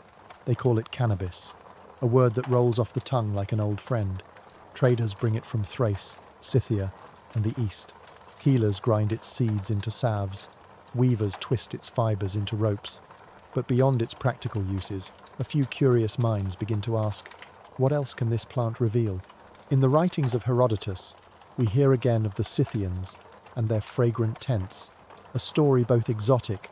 They call it cannabis, a word that rolls off the tongue like an old friend. Traders bring it from Thrace, Scythia, and the East. Healers grind its seeds into salves. Weavers twist its fibers into ropes. But beyond its practical uses, a few curious minds begin to ask, what else can this plant reveal? In the writings of Herodotus, we hear again of the Scythians and their fragrant tents, a story both exotic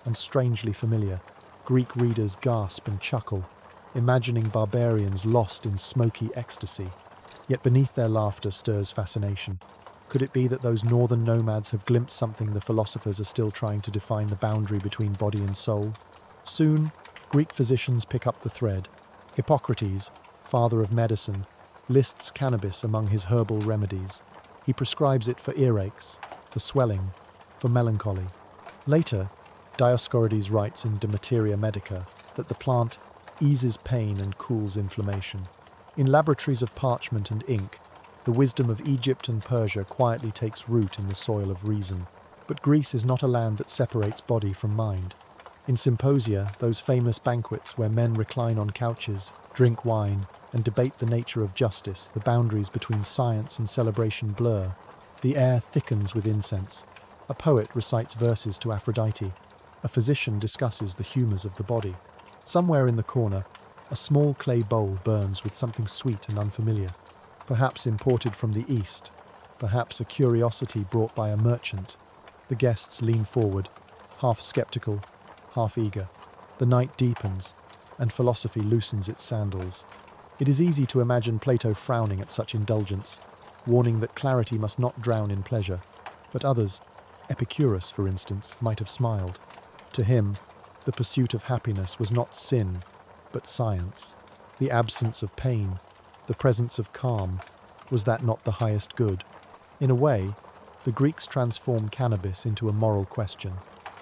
and strangely familiar. Greek readers gasp and chuckle, imagining barbarians lost in smoky ecstasy. Yet beneath their laughter stirs fascination. Could it be that those northern nomads have glimpsed something the philosophers are still trying to define, the boundary between body and soul? Soon, Greek physicians pick up the thread. Hippocrates, father of medicine, lists cannabis among his herbal remedies. He prescribes it for earaches, for swelling, for melancholy. Later, Dioscorides writes in De Materia Medica that the plant eases pain and cools inflammation. In laboratories of parchment and ink, the wisdom of Egypt and Persia quietly takes root in the soil of reason. But Greece is not a land that separates body from mind. In symposia, those famous banquets where men recline on couches, drink wine, and debate the nature of justice, the boundaries between science and celebration blur. The air thickens with incense. A poet recites verses to Aphrodite. A physician discusses the humours of the body. Somewhere in the corner, a small clay bowl burns with something sweet and unfamiliar, perhaps imported from the East, perhaps a curiosity brought by a merchant. The guests lean forward, half skeptical, half eager. The night deepens, and philosophy loosens its sandals. It is easy to imagine Plato frowning at such indulgence, warning that clarity must not drown in pleasure. But others, Epicurus, for instance, might have smiled. To him, the pursuit of happiness was not sin, but science. The absence of pain, the presence of calm, was that not the highest good? In a way, the Greeks transform cannabis into a moral question.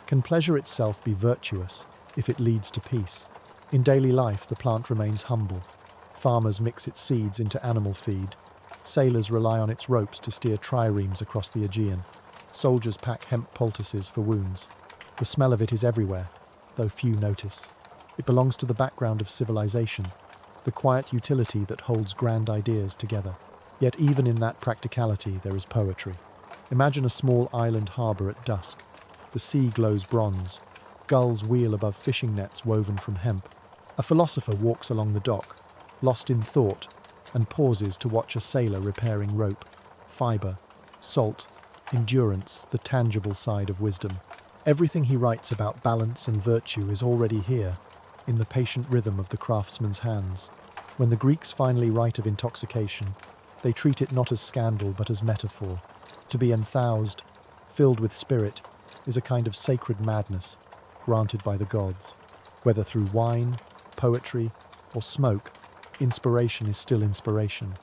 Can pleasure itself be virtuous if it leads to peace? In daily life, the plant remains humble. Farmers mix its seeds into animal feed. Sailors rely on its ropes to steer triremes across the Aegean. Soldiers pack hemp poultices for wounds. The smell of it is everywhere, though few notice. It belongs to the background of civilization, the quiet utility that holds grand ideas together. Yet even in that practicality there is poetry. Imagine a small island harbour at dusk. The sea glows bronze. Gulls wheel above fishing nets woven from hemp. A philosopher walks along the dock, lost in thought, and pauses to watch a sailor repairing rope. Fibre, salt, endurance, the tangible side of wisdom. Everything he writes about balance and virtue is already here, in the patient rhythm of the craftsman's hands. When the Greeks finally write of intoxication, they treat it not as scandal but as metaphor. To be enthoused, filled with spirit, is a kind of sacred madness, granted by the gods. Whether through wine, poetry, or smoke, inspiration is still inspiration.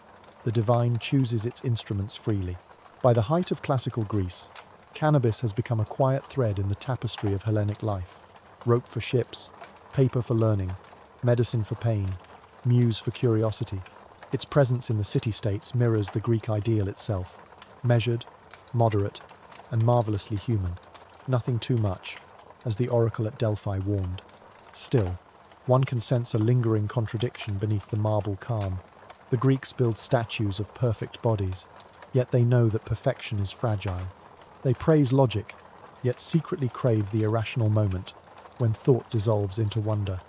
The divine chooses its instruments freely. By the height of classical Greece, cannabis has become a quiet thread in the tapestry of Hellenic life. Rope for ships, paper for learning, medicine for pain, muse for curiosity. Its presence in the city-states mirrors the Greek ideal itself, measured, moderate, and marvelously human. Nothing too much, as the oracle at Delphi warned. Still, one can sense a lingering contradiction beneath the marble calm. The Greeks build statues of perfect bodies, yet they know that perfection is fragile. They praise logic, yet secretly crave the irrational moment when thought dissolves into wonder.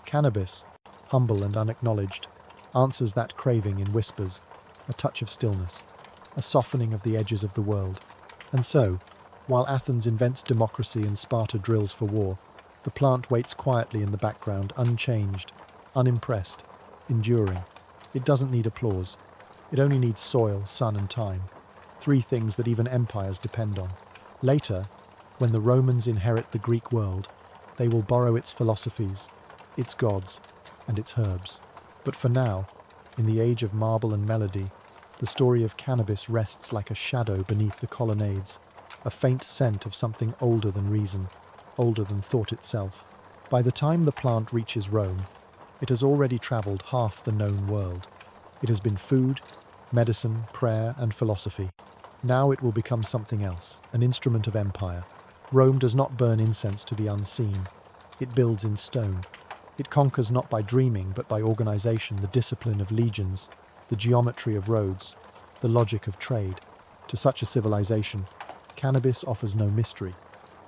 Cannabis, humble and unacknowledged, answers that craving in whispers, a touch of stillness, a softening of the edges of the world. And so, while Athens invents democracy and Sparta drills for war, the plant waits quietly in the background, unchanged, unimpressed, enduring. It doesn't need applause. It only needs soil, sun, and time. Three things that even empires depend on. Later, when the Romans inherit the Greek world, they will borrow its philosophies, its gods, and its herbs. But for now, in the age of marble and melody, the story of cannabis rests like a shadow beneath the colonnades, a faint scent of something older than reason, older than thought itself. By the time the plant reaches Rome, it has already travelled half the known world. It has been food, medicine, prayer, and philosophy. Now it will become something else, an instrument of empire. Rome does not burn incense to the unseen. It builds in stone. It conquers not by dreaming, but by organization, the discipline of legions, the geometry of roads, the logic of trade. To such a civilization, cannabis offers no mystery.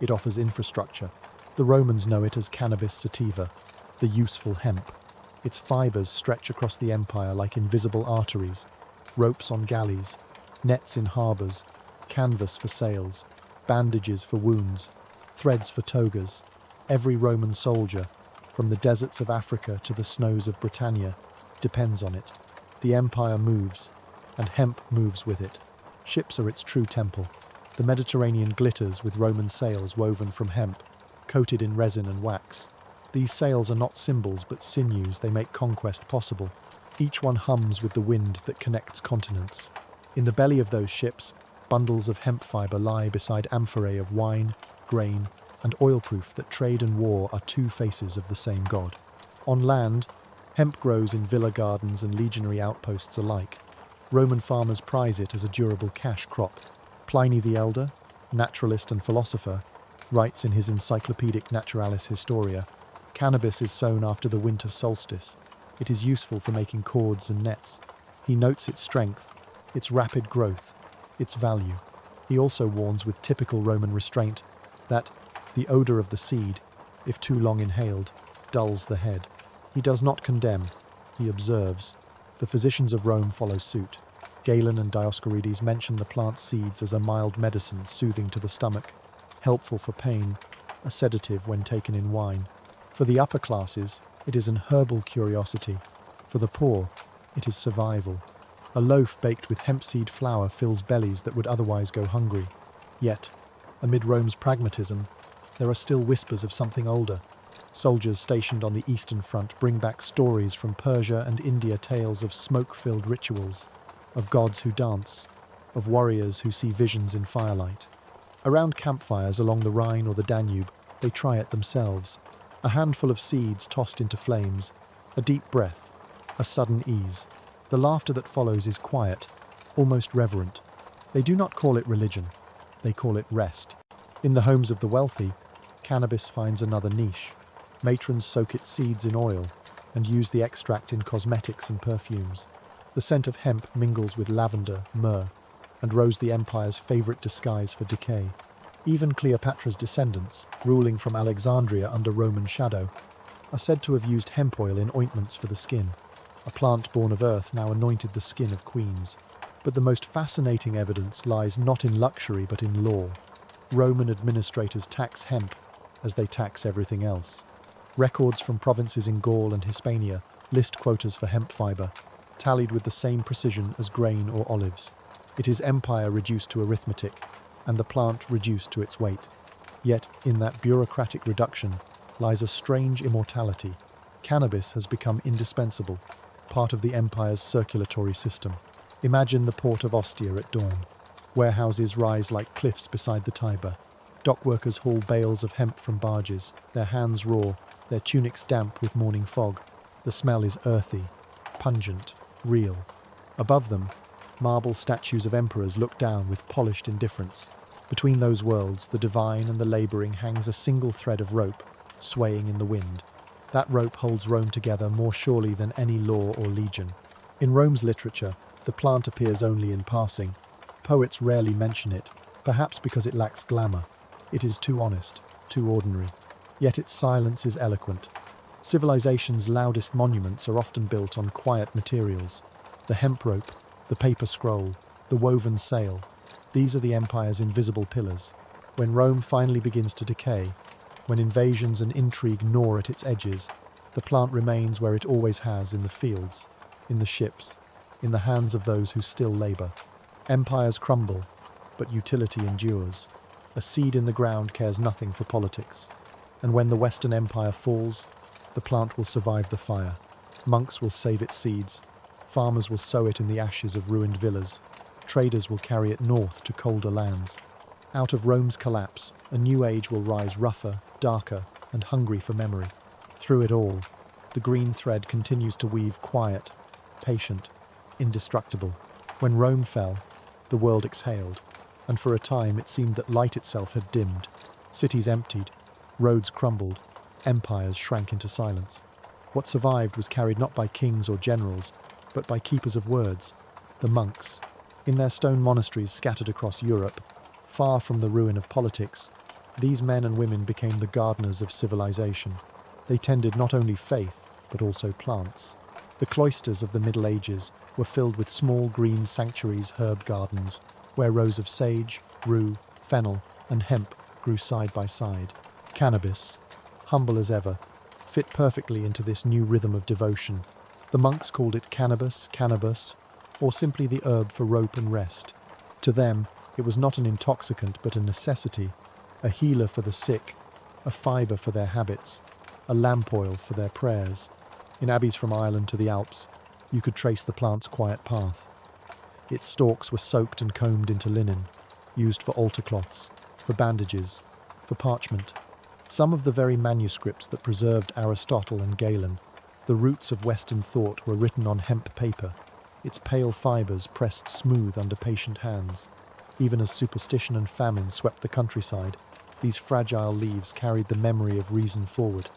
It offers infrastructure. The Romans know it as cannabis sativa, the useful hemp. Its fibers stretch across the empire like invisible arteries, ropes on galleys, nets in harbours, canvas for sails, bandages for wounds, threads for togas. Every Roman soldier, from the deserts of Africa to the snows of Britannia, depends on it. The empire moves, and hemp moves with it. Ships are its true temple. The Mediterranean glitters with Roman sails woven from hemp, coated in resin and wax. These sails are not symbols but sinews. They make conquest possible. Each one hums with the wind that connects continents. In the belly of those ships, bundles of hemp fibre lie beside amphorae of wine, grain, and oil proof that trade and war are two faces of the same god. On land, hemp grows in villa gardens and legionary outposts alike. Roman farmers prize it as a durable cash crop. Pliny the Elder, naturalist and philosopher, writes in his encyclopedic Naturalis Historia, cannabis is sown after the winter solstice. It is useful for making cords and nets. He notes its strength, its rapid growth, its value. He also warns with typical Roman restraint that the odor of the seed, if too long inhaled, dulls the head. He does not condemn, he observes. The physicians of Rome follow suit. Galen and Dioscorides mention the plant's seeds as a mild medicine soothing to the stomach, helpful for pain, a sedative when taken in wine. For the upper classes, it is an herbal curiosity. For the poor, it is survival. A loaf baked with hemp seed flour fills bellies that would otherwise go hungry. Yet, amid Rome's pragmatism, there are still whispers of something older. Soldiers stationed on the Eastern Front bring back stories from Persia and India, tales of smoke-filled rituals, of gods who dance, of warriors who see visions in firelight. Around campfires along the Rhine or the Danube, they try it themselves. A handful of seeds tossed into flames, a deep breath, a sudden ease. The laughter that follows is quiet, almost reverent. They do not call it religion, they call it rest. In the homes of the wealthy, cannabis finds another niche. Matrons soak its seeds in oil and use the extract in cosmetics and perfumes. The scent of hemp mingles with lavender, myrrh, and Rose the Empire's favourite disguise for decay. Even Cleopatra's descendants, ruling from Alexandria under Roman shadow, are said to have used hemp oil in ointments for the skin. A plant born of earth now anointed the skin of queens. But the most fascinating evidence lies not in luxury but in law. Roman administrators tax hemp as they tax everything else. Records from provinces in Gaul and Hispania list quotas for hemp fibre, tallied with the same precision as grain or olives. It is empire reduced to arithmetic, and the plant reduced to its weight. Yet, in that bureaucratic reduction lies a strange immortality. Cannabis has become indispensable, part of the empire's circulatory system. Imagine the port of Ostia at dawn. Warehouses rise like cliffs beside the Tiber. Dockworkers haul bales of hemp from barges, their hands raw, their tunics damp with morning fog. The smell is earthy, pungent, real. Above them, marble statues of emperors look down with polished indifference. Between those worlds, the divine and the labouring, hangs a single thread of rope, swaying in the wind. That rope holds Rome together more surely than any law or legion. In Rome's literature, the plant appears only in passing. Poets rarely mention it, perhaps because it lacks glamour. It is too honest, too ordinary. Yet its silence is eloquent. Civilization's loudest monuments are often built on quiet materials. The hemp rope, the paper scroll, the woven sail. These are the empire's invisible pillars. When Rome finally begins to decay, when invasions and intrigue gnaw at its edges, the plant remains where it always has, in the fields, in the ships, in the hands of those who still labour. Empires crumble, but utility endures. A seed in the ground cares nothing for politics. And when the Western Empire falls, the plant will survive the fire. Monks will save its seeds. Farmers will sow it in the ashes of ruined villas. Traders will carry it north to colder lands. Out of Rome's collapse, a new age will rise, rougher, darker, and hungry for memory. Through it all, the green thread continues to weave, quiet, patient, indestructible. When Rome fell, the world exhaled, and for a time it seemed that light itself had dimmed. Cities emptied, roads crumbled, empires shrank into silence. What survived was carried not by kings or generals, but by keepers of words, the monks. In their stone monasteries scattered across Europe, far from the ruin of politics, these men and women became the gardeners of civilization. They tended not only faith, but also plants. The cloisters of the Middle Ages were filled with small green sanctuaries, herb gardens, where rows of sage, rue, fennel, and hemp grew side by side. Cannabis, humble as ever, fit perfectly into this new rhythm of devotion. The monks called it cannabis, or simply the herb for rope and rest. To them, it was not an intoxicant but a necessity, a healer for the sick, a fibre for their habits, a lamp oil for their prayers. In abbeys from Ireland to the Alps, you could trace the plant's quiet path. Its stalks were soaked and combed into linen, used for altar cloths, for bandages, for parchment. Some of the very manuscripts that preserved Aristotle and Galen, the roots of Western thought, were written on hemp paper, its pale fibres pressed smooth under patient hands. Even as superstition and famine swept the countryside, These fragile leaves carried the memory of reason forward.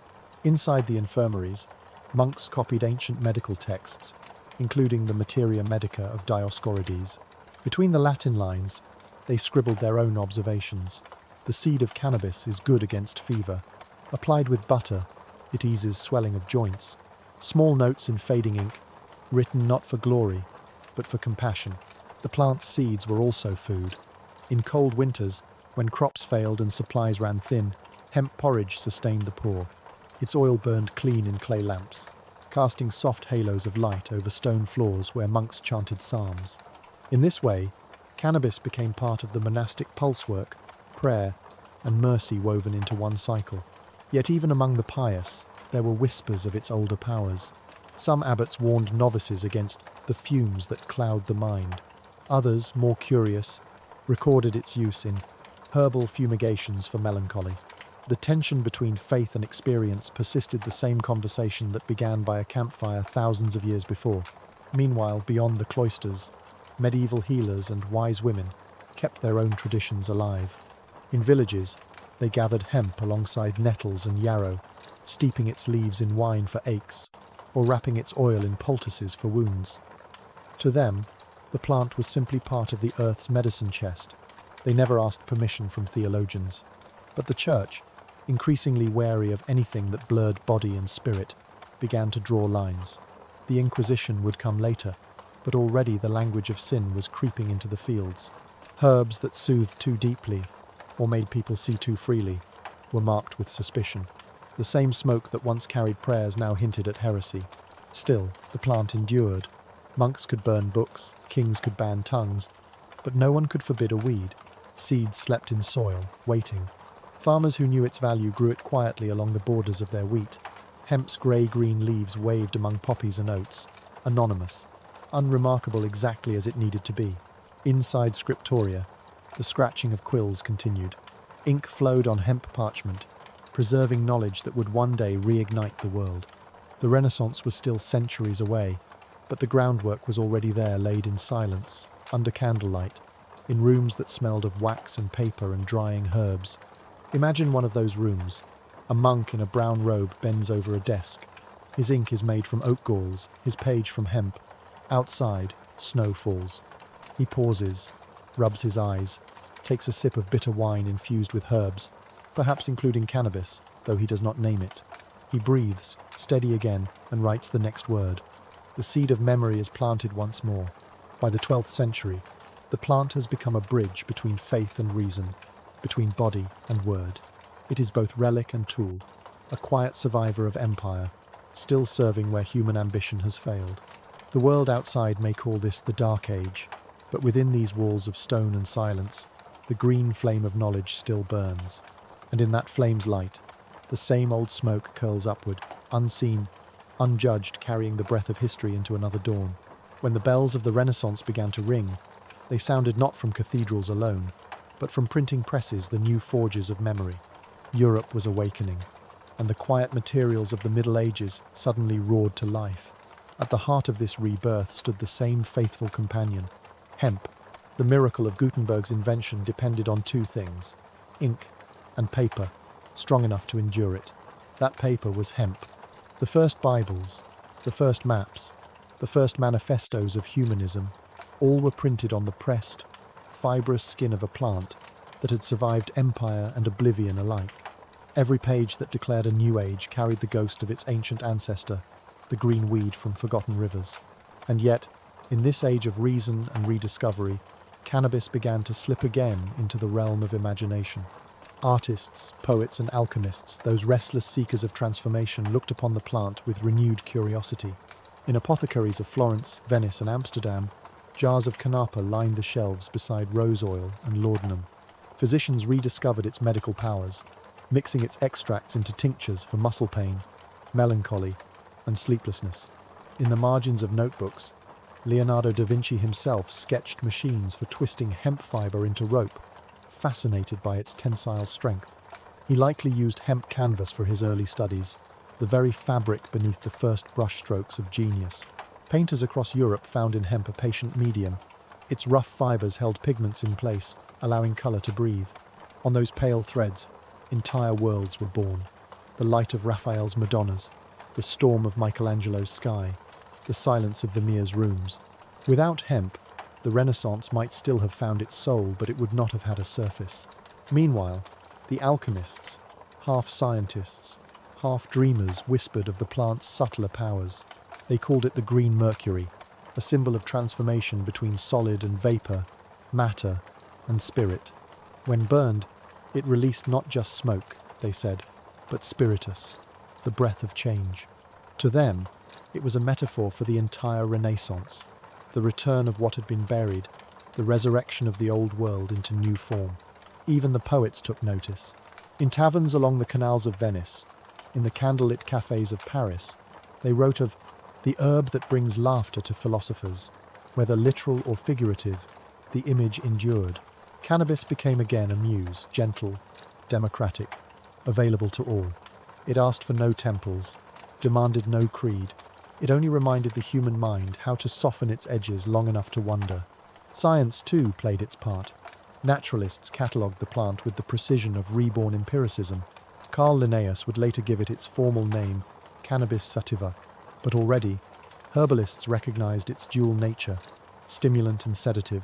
Inside the infirmaries, monks copied ancient medical texts, including the Materia Medica of Dioscorides. Between the Latin lines, they scribbled their own observations. The seed of cannabis is good against fever. Applied with butter, it eases swelling of joints. Small notes in fading ink, written not for glory, but for compassion. The plant's seeds were also food. In cold winters, when crops failed and supplies ran thin, hemp porridge sustained the poor. Its oil burned clean in clay lamps, casting soft halos of light over stone floors where monks chanted psalms. In this way, cannabis became part of the monastic pulse work, prayer, and mercy woven into one cycle. Yet even among the pious, there were whispers of its older powers. Some abbots warned novices against the fumes that cloud the mind. Others, more curious, recorded its use in herbal fumigations for melancholy. The tension between faith and experience persisted, the same conversation that began by a campfire thousands of years before. Meanwhile, beyond the cloisters, medieval healers and wise women kept their own traditions alive. In villages, they gathered hemp alongside nettles and yarrow, steeping its leaves in wine for aches, or wrapping its oil in poultices for wounds. To them, the plant was simply part of the earth's medicine chest. They never asked permission from theologians. But the church, increasingly wary of anything that blurred body and spirit, began to draw lines. The Inquisition would come later, but already the language of sin was creeping into the fields. Herbs that soothed too deeply, or made people see too freely, were marked with suspicion. The same smoke that once carried prayers now hinted at heresy. Still, the plant endured. Monks could burn books, kings could ban tongues, but no one could forbid a weed. Seeds slept in soil, waiting. Farmers who knew its value grew it quietly along the borders of their wheat. Hemp's grey-green leaves waved among poppies and oats, anonymous, unremarkable exactly as it needed to be. Inside scriptoria, the scratching of quills continued. Ink flowed on hemp parchment, preserving knowledge that would one day reignite the world. The Renaissance was still centuries away, but the groundwork was already there, laid in silence, under candlelight, in rooms that smelled of wax and paper and drying herbs. Imagine one of those rooms. A monk in a brown robe bends over a desk. His ink is made from oak galls, his page from hemp. Outside, snow falls. He pauses, rubs his eyes, takes a sip of bitter wine infused with herbs, perhaps including cannabis, though he does not name it. He breathes, steady again, and writes the next word. The seed of memory is planted once more. By the 12th century, the plant has become a bridge between faith and reason, between body and word. It is both relic and tool, a quiet survivor of empire, still serving where human ambition has failed. The world outside may call this the Dark Age, but within these walls of stone and silence, the green flame of knowledge still burns. And in that flame's light, the same old smoke curls upward, unseen, unjudged, carrying the breath of history into another dawn. When the bells of the Renaissance began to ring, they sounded not from cathedrals alone, but from printing presses, the new forges of memory. Europe was awakening, and the quiet materials of the Middle Ages suddenly roared to life. At the heart of this rebirth stood the same faithful companion, hemp. The miracle of Gutenberg's invention depended on two things: ink and paper, strong enough to endure it. That paper was hemp. The first Bibles, the first maps, the first manifestos of humanism, all were printed on the pressed, fibrous skin of a plant that had survived empire and oblivion alike. Every page that declared a new age carried the ghost of its ancient ancestor, the green weed from forgotten rivers. And yet, in this age of reason and rediscovery, cannabis began to slip again into the realm of imagination. Artists, poets, and alchemists, those restless seekers of transformation, looked upon the plant with renewed curiosity. In apothecaries of Florence, Venice, and Amsterdam, jars of canapa lined the shelves beside rose oil and laudanum. Physicians rediscovered its medical powers, mixing its extracts into tinctures for muscle pain, melancholy, and sleeplessness. In the margins of notebooks, Leonardo da Vinci himself sketched machines for twisting hemp fiber into rope, fascinated by its tensile strength. He likely used hemp canvas for his early studies, the very fabric beneath the first brushstrokes of genius. Painters across Europe found in hemp a patient medium. Its rough fibers held pigments in place, allowing color to breathe. On those pale threads, entire worlds were born. The light of Raphael's Madonnas, the storm of Michelangelo's sky, the silence of Vermeer's rooms. Without hemp, the Renaissance might still have found its soul, but it would not have had a surface. Meanwhile, the alchemists, half scientists, half dreamers, whispered of the plant's subtler powers. They called it the green mercury, a symbol of transformation between solid and vapor, matter and spirit. When burned, it released not just smoke, they said, but spiritus, the breath of change. To them, it was a metaphor for the entire Renaissance, the return of what had been buried, the resurrection of the old world into new form. Even the poets took notice. In taverns along the canals of Venice, in the candlelit cafes of Paris, they wrote of the herb that brings laughter to philosophers. Whether literal or figurative, the image endured. Cannabis became again a muse, gentle, democratic, available to all. It asked for no temples, demanded no creed. It only reminded the human mind how to soften its edges long enough to wonder. Science, too, played its part. Naturalists catalogued the plant with the precision of reborn empiricism. Carl Linnaeus would later give it its formal name, Cannabis sativa, but already, herbalists recognized its dual nature, stimulant and sedative,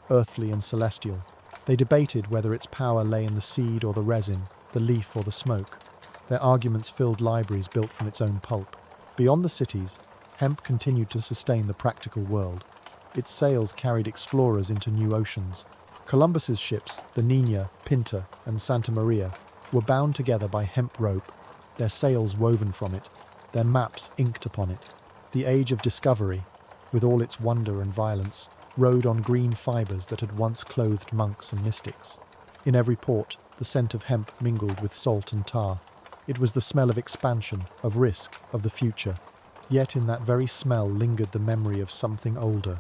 earthly and celestial. They debated whether its power lay in the seed or the resin, the leaf or the smoke. Their arguments filled libraries built from its own pulp. Beyond the cities, hemp continued to sustain the practical world. Its sails carried explorers into new oceans. Columbus's ships, the Nina, Pinta, and Santa Maria, were bound together by hemp rope, their sails woven from it, their maps inked upon it. The age of discovery, with all its wonder and violence, rode on green fibers that had once clothed monks and mystics. In every port, the scent of hemp mingled with salt and tar. It was the smell of expansion, of risk, of the future. Yet in that very smell lingered the memory of something older,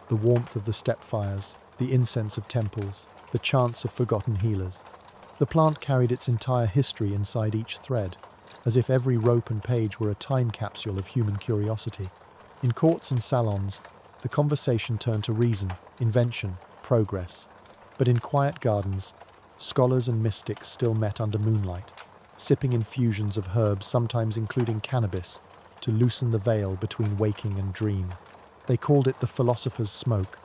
the warmth of the steppe fires, the incense of temples, the chants of forgotten healers. The plant carried its entire history inside each thread, as if every rope and page were a time capsule of human curiosity. In courts and salons, the conversation turned to reason, invention, progress. But in quiet gardens, scholars and mystics still met under moonlight, sipping infusions of herbs, sometimes including cannabis, to loosen the veil between waking and dream. They called it the philosopher's smoke.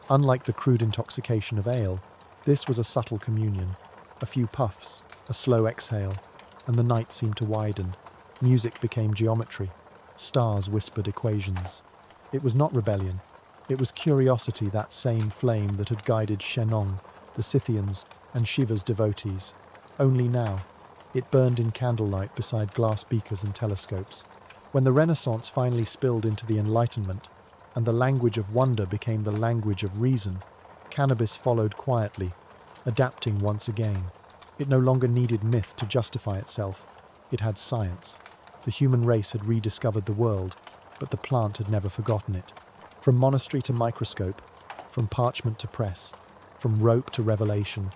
Unlike the crude intoxication of ale, this was a subtle communion. A few puffs, a slow exhale, and the night seemed to widen. Music became geometry. Stars whispered equations. It was not rebellion. It was curiosity, that same flame that had guided Shennong, the Scythians, and Shiva's devotees. Only now, it burned in candlelight beside glass beakers and telescopes. When the Renaissance finally spilled into the Enlightenment, and the language of wonder became the language of reason, cannabis followed quietly, adapting once again. It no longer needed myth to justify itself. It had science. The human race had rediscovered the world, but the plant had never forgotten it. From monastery to microscope, from parchment to press, from rope to revelation,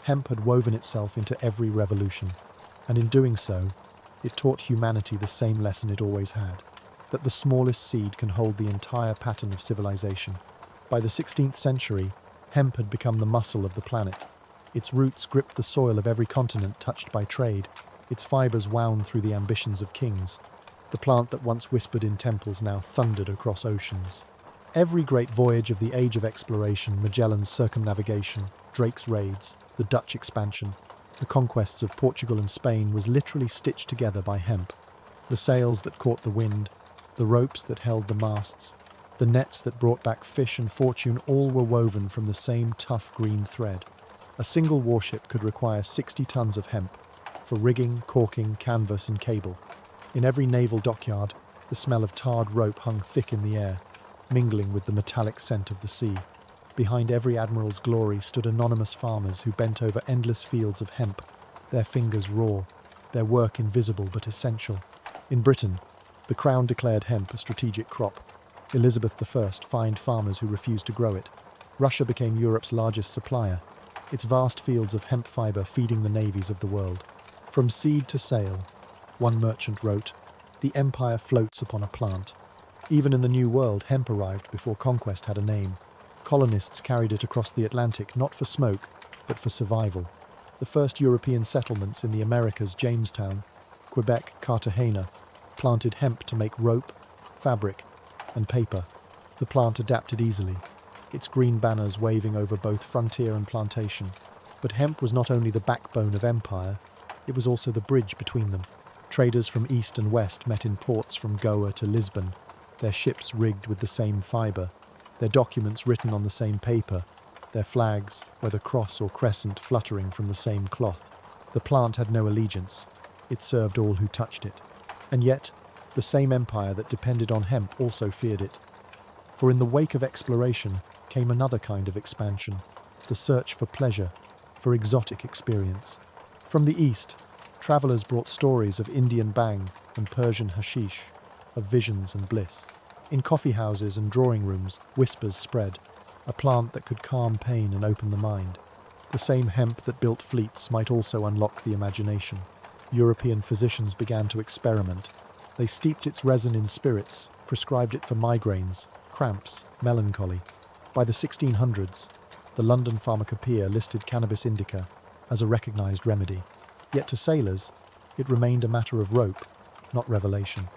hemp had woven itself into every revolution. And in doing so, it taught humanity the same lesson it always had, that the smallest seed can hold the entire pattern of civilization. By the 16th century, hemp had become the muscle of the planet. Its roots gripped the soil of every continent touched by trade. Its fibers wound through the ambitions of kings. The plant that once whispered in temples now thundered across oceans. Every great voyage of the age of exploration, Magellan's circumnavigation, Drake's raids, the Dutch expansion, the conquests of Portugal and Spain, was literally stitched together by hemp. The sails that caught the wind, the ropes that held the masts, the nets that brought back fish and fortune, all were woven from the same tough green thread. A single warship could require 60 tons of hemp for rigging, caulking, canvas and cable. In every naval dockyard, the smell of tarred rope hung thick in the air, mingling with the metallic scent of the sea. Behind every admiral's glory stood anonymous farmers who bent over endless fields of hemp, their fingers raw, their work invisible but essential. In Britain, the Crown declared hemp a strategic crop. Elizabeth I fined farmers who refused to grow it. Russia became Europe's largest supplier, its vast fields of hemp fibre feeding the navies of the world. From seed to sail, one merchant wrote, the empire floats upon a plant. Even in the New World, hemp arrived before conquest had a name. Colonists carried it across the Atlantic not for smoke, but for survival. The first European settlements in the Americas, Jamestown, Quebec, Cartagena, planted hemp to make rope, fabric, and paper. The plant adapted easily, its green banners waving over both frontier and plantation. But hemp was not only the backbone of empire, it was also the bridge between them. Traders from east and west met in ports from Goa to Lisbon, their ships rigged with the same fibre, their documents written on the same paper, their flags, whether cross or crescent, fluttering from the same cloth. The plant had no allegiance, it served all who touched it. And yet, the same empire that depended on hemp also feared it. For in the wake of exploration came another kind of expansion, the search for pleasure, for exotic experience. From the east, travellers brought stories of Indian bhang and Persian hashish, of visions and bliss. In coffee houses and drawing rooms, whispers spread, a plant that could calm pain and open the mind. The same hemp that built fleets might also unlock the imagination. European physicians began to experiment. They steeped its resin in spirits, prescribed it for migraines, cramps, melancholy. By the 1600s, the London Pharmacopoeia listed cannabis indica as a recognised remedy. Yet to sailors, it remained a matter of rope, not revelation.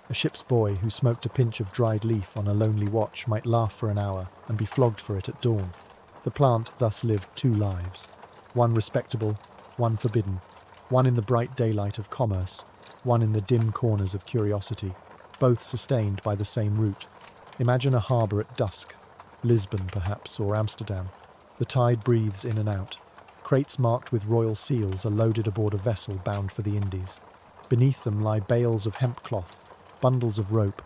A ship's boy who smoked a pinch of dried leaf on a lonely watch might laugh for an hour and be flogged for it at dawn. The plant thus lived two lives, one respectable, one forbidden, one in the bright daylight of commerce, one in the dim corners of curiosity, both sustained by the same root. Imagine a harbour at dusk, Lisbon perhaps, or Amsterdam. The tide breathes in and out. Crates marked with royal seals are loaded aboard a vessel bound for the Indies. Beneath them lie bales of hemp cloth, bundles of rope,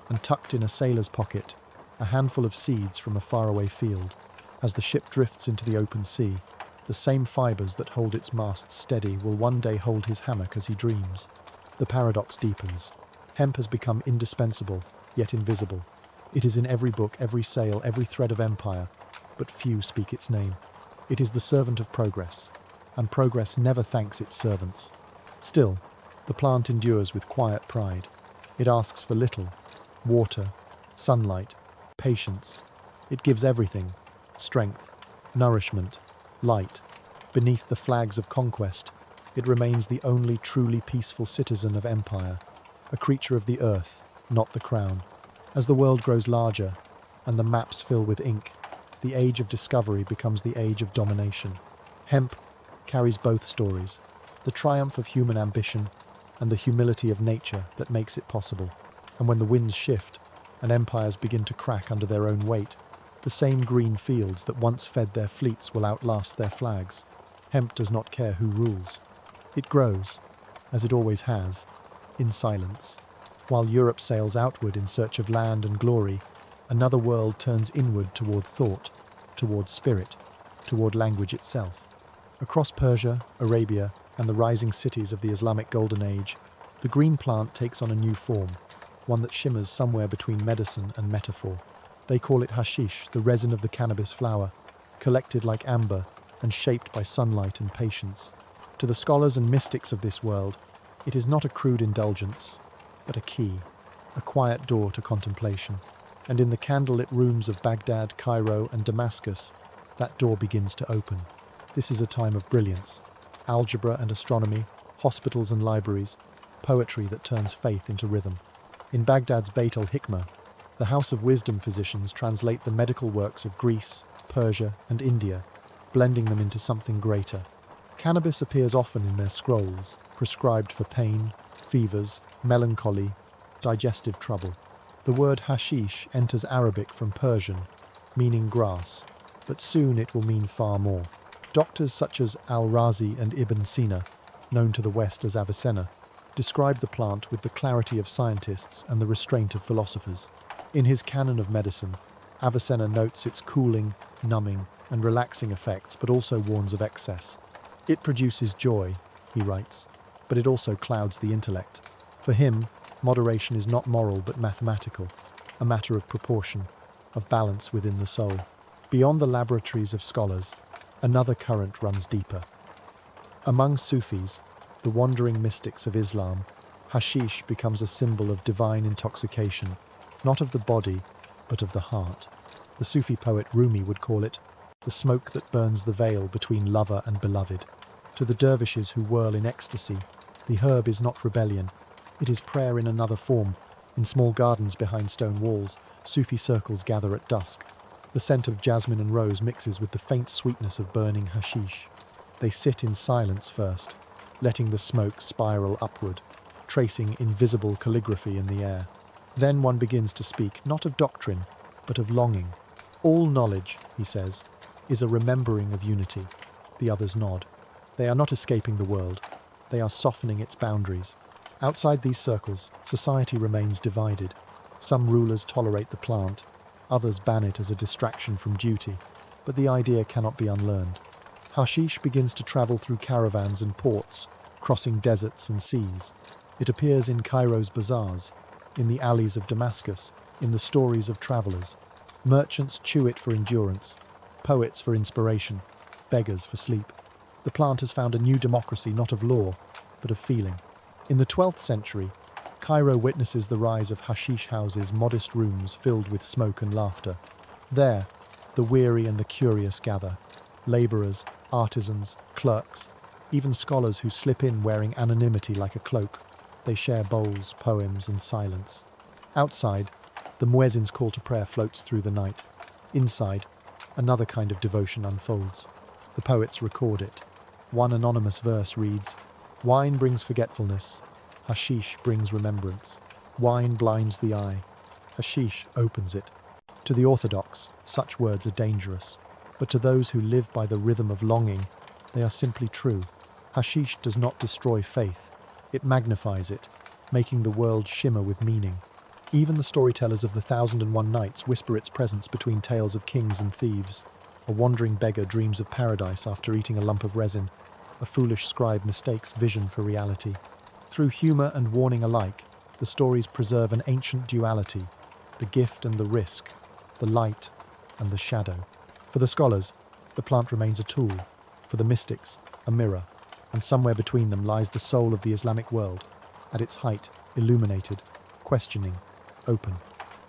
and tucked in a sailor's pocket, a handful of seeds from a faraway field. As the ship drifts into the open sea, the same fibres that hold its masts steady will one day hold his hammock as he dreams. The paradox deepens. Hemp has become indispensable, yet invisible. It is in every book, every sail, every thread of empire, but few speak its name. It is the servant of progress, and progress never thanks its servants. Still, the plant endures with quiet pride. It asks for little: water, sunlight, patience. It gives everything: strength, nourishment, light. Beneath the flags of conquest, it remains the only truly peaceful citizen of empire, a creature of the earth, not the crown. As the world grows larger, and the maps fill with ink, the age of discovery becomes the age of domination. Hemp carries both stories, the triumph of human ambition and the humility of nature that makes it possible. And when the winds shift and empires begin to crack under their own weight, the same green fields that once fed their fleets will outlast their flags. Hemp does not care who rules. It grows, as it always has, in silence. While Europe sails outward in search of land and glory, another world turns inward toward thought, toward spirit, toward language itself. Across Persia, Arabia, and the rising cities of the Islamic Golden Age, the green plant takes on a new form, one that shimmers somewhere between medicine and metaphor. They call it hashish, the resin of the cannabis flower, collected like amber and shaped by sunlight and patience. To the scholars and mystics of this world, it is not a crude indulgence, but a key, a quiet door to contemplation. And in the candlelit rooms of Baghdad, Cairo, and Damascus, that door begins to open. This is a time of brilliance: algebra and astronomy, hospitals and libraries, poetry that turns faith into rhythm. In Baghdad's Beit al-Hikmah, the House of Wisdom physicians translate the medical works of Greece, Persia, and India, blending them into something greater. Cannabis appears often in their scrolls, prescribed for pain, fevers, melancholy, digestive trouble. The word hashish enters Arabic from Persian, meaning grass, but soon it will mean far more. Doctors such as Al-Razi and Ibn Sina, known to the West as Avicenna, describe the plant with the clarity of scientists and the restraint of philosophers. In his Canon of Medicine, Avicenna notes its cooling, numbing, and relaxing effects, but also warns of excess. It produces joy, he writes, but it also clouds the intellect. For him, moderation is not moral but mathematical, a matter of proportion, of balance within the soul. Beyond the laboratories of scholars, another current runs deeper. Among Sufis, the wandering mystics of Islam, hashish becomes a symbol of divine intoxication, not of the body, but of the heart. The Sufi poet Rumi would call it the smoke that burns the veil between lover and beloved. To the dervishes who whirl in ecstasy, the herb is not rebellion. It is prayer in another form. In small gardens behind stone walls, Sufi circles gather at dusk. The scent of jasmine and rose mixes with the faint sweetness of burning hashish. They sit in silence first, letting the smoke spiral upward, tracing invisible calligraphy in the air. Then one begins to speak, not of doctrine, but of longing. All knowledge, he says, is a remembering of unity. The others nod. They are not escaping the world. They are softening its boundaries. Outside these circles, society remains divided. Some rulers tolerate the plant, others ban it as a distraction from duty, but the idea cannot be unlearned. Hashish begins to travel through caravans and ports, crossing deserts and seas. It appears in Cairo's bazaars, in the alleys of Damascus, in the stories of travelers. Merchants chew it for endurance, poets for inspiration, beggars for sleep. The plant has found a new democracy not of law, but of feeling. In the 12th century, Cairo witnesses the rise of hashish houses, modest rooms filled with smoke and laughter. There, the weary and the curious gather. Labourers, artisans, clerks, even scholars who slip in wearing anonymity like a cloak. They share bowls, poems, and silence. Outside, the muezzin's call to prayer floats through the night. Inside, another kind of devotion unfolds. The poets record it. One anonymous verse reads, "Wine brings forgetfulness, hashish brings remembrance. Wine blinds the eye, hashish opens it." To the orthodox, such words are dangerous, but to those who live by the rhythm of longing, they are simply true. Hashish does not destroy faith, it magnifies it, making the world shimmer with meaning. Even the storytellers of the 1001 Nights whisper its presence between tales of kings and thieves. A wandering beggar dreams of paradise after eating a lump of resin. A foolish scribe mistakes vision for reality. Through humour and warning alike, the stories preserve an ancient duality, the gift and the risk, the light and the shadow. For the scholars, the plant remains a tool. For the mystics, a mirror. And somewhere between them lies the soul of the Islamic world, at its height, illuminated, questioning, open.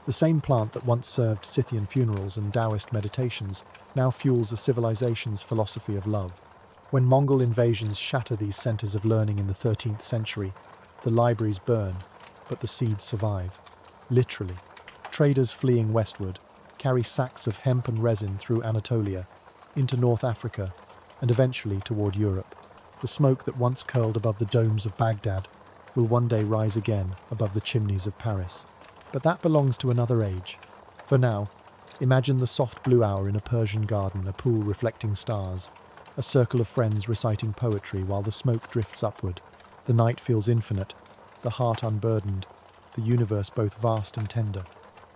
The same plant that once served Scythian funerals and Taoist meditations now fuels a civilization's philosophy of love. When Mongol invasions shatter these centers of learning in the 13th century, the libraries burn, but the seeds survive. Literally. Traders fleeing westward carry sacks of hemp and resin through Anatolia, into North Africa, and eventually toward Europe. The smoke that once curled above the domes of Baghdad will one day rise again above the chimneys of Paris. But that belongs to another age. For now, imagine the soft blue hour in a Persian garden, a pool reflecting stars, a circle of friends reciting poetry while the smoke drifts upward. The night feels infinite, the heart unburdened, the universe both vast and tender.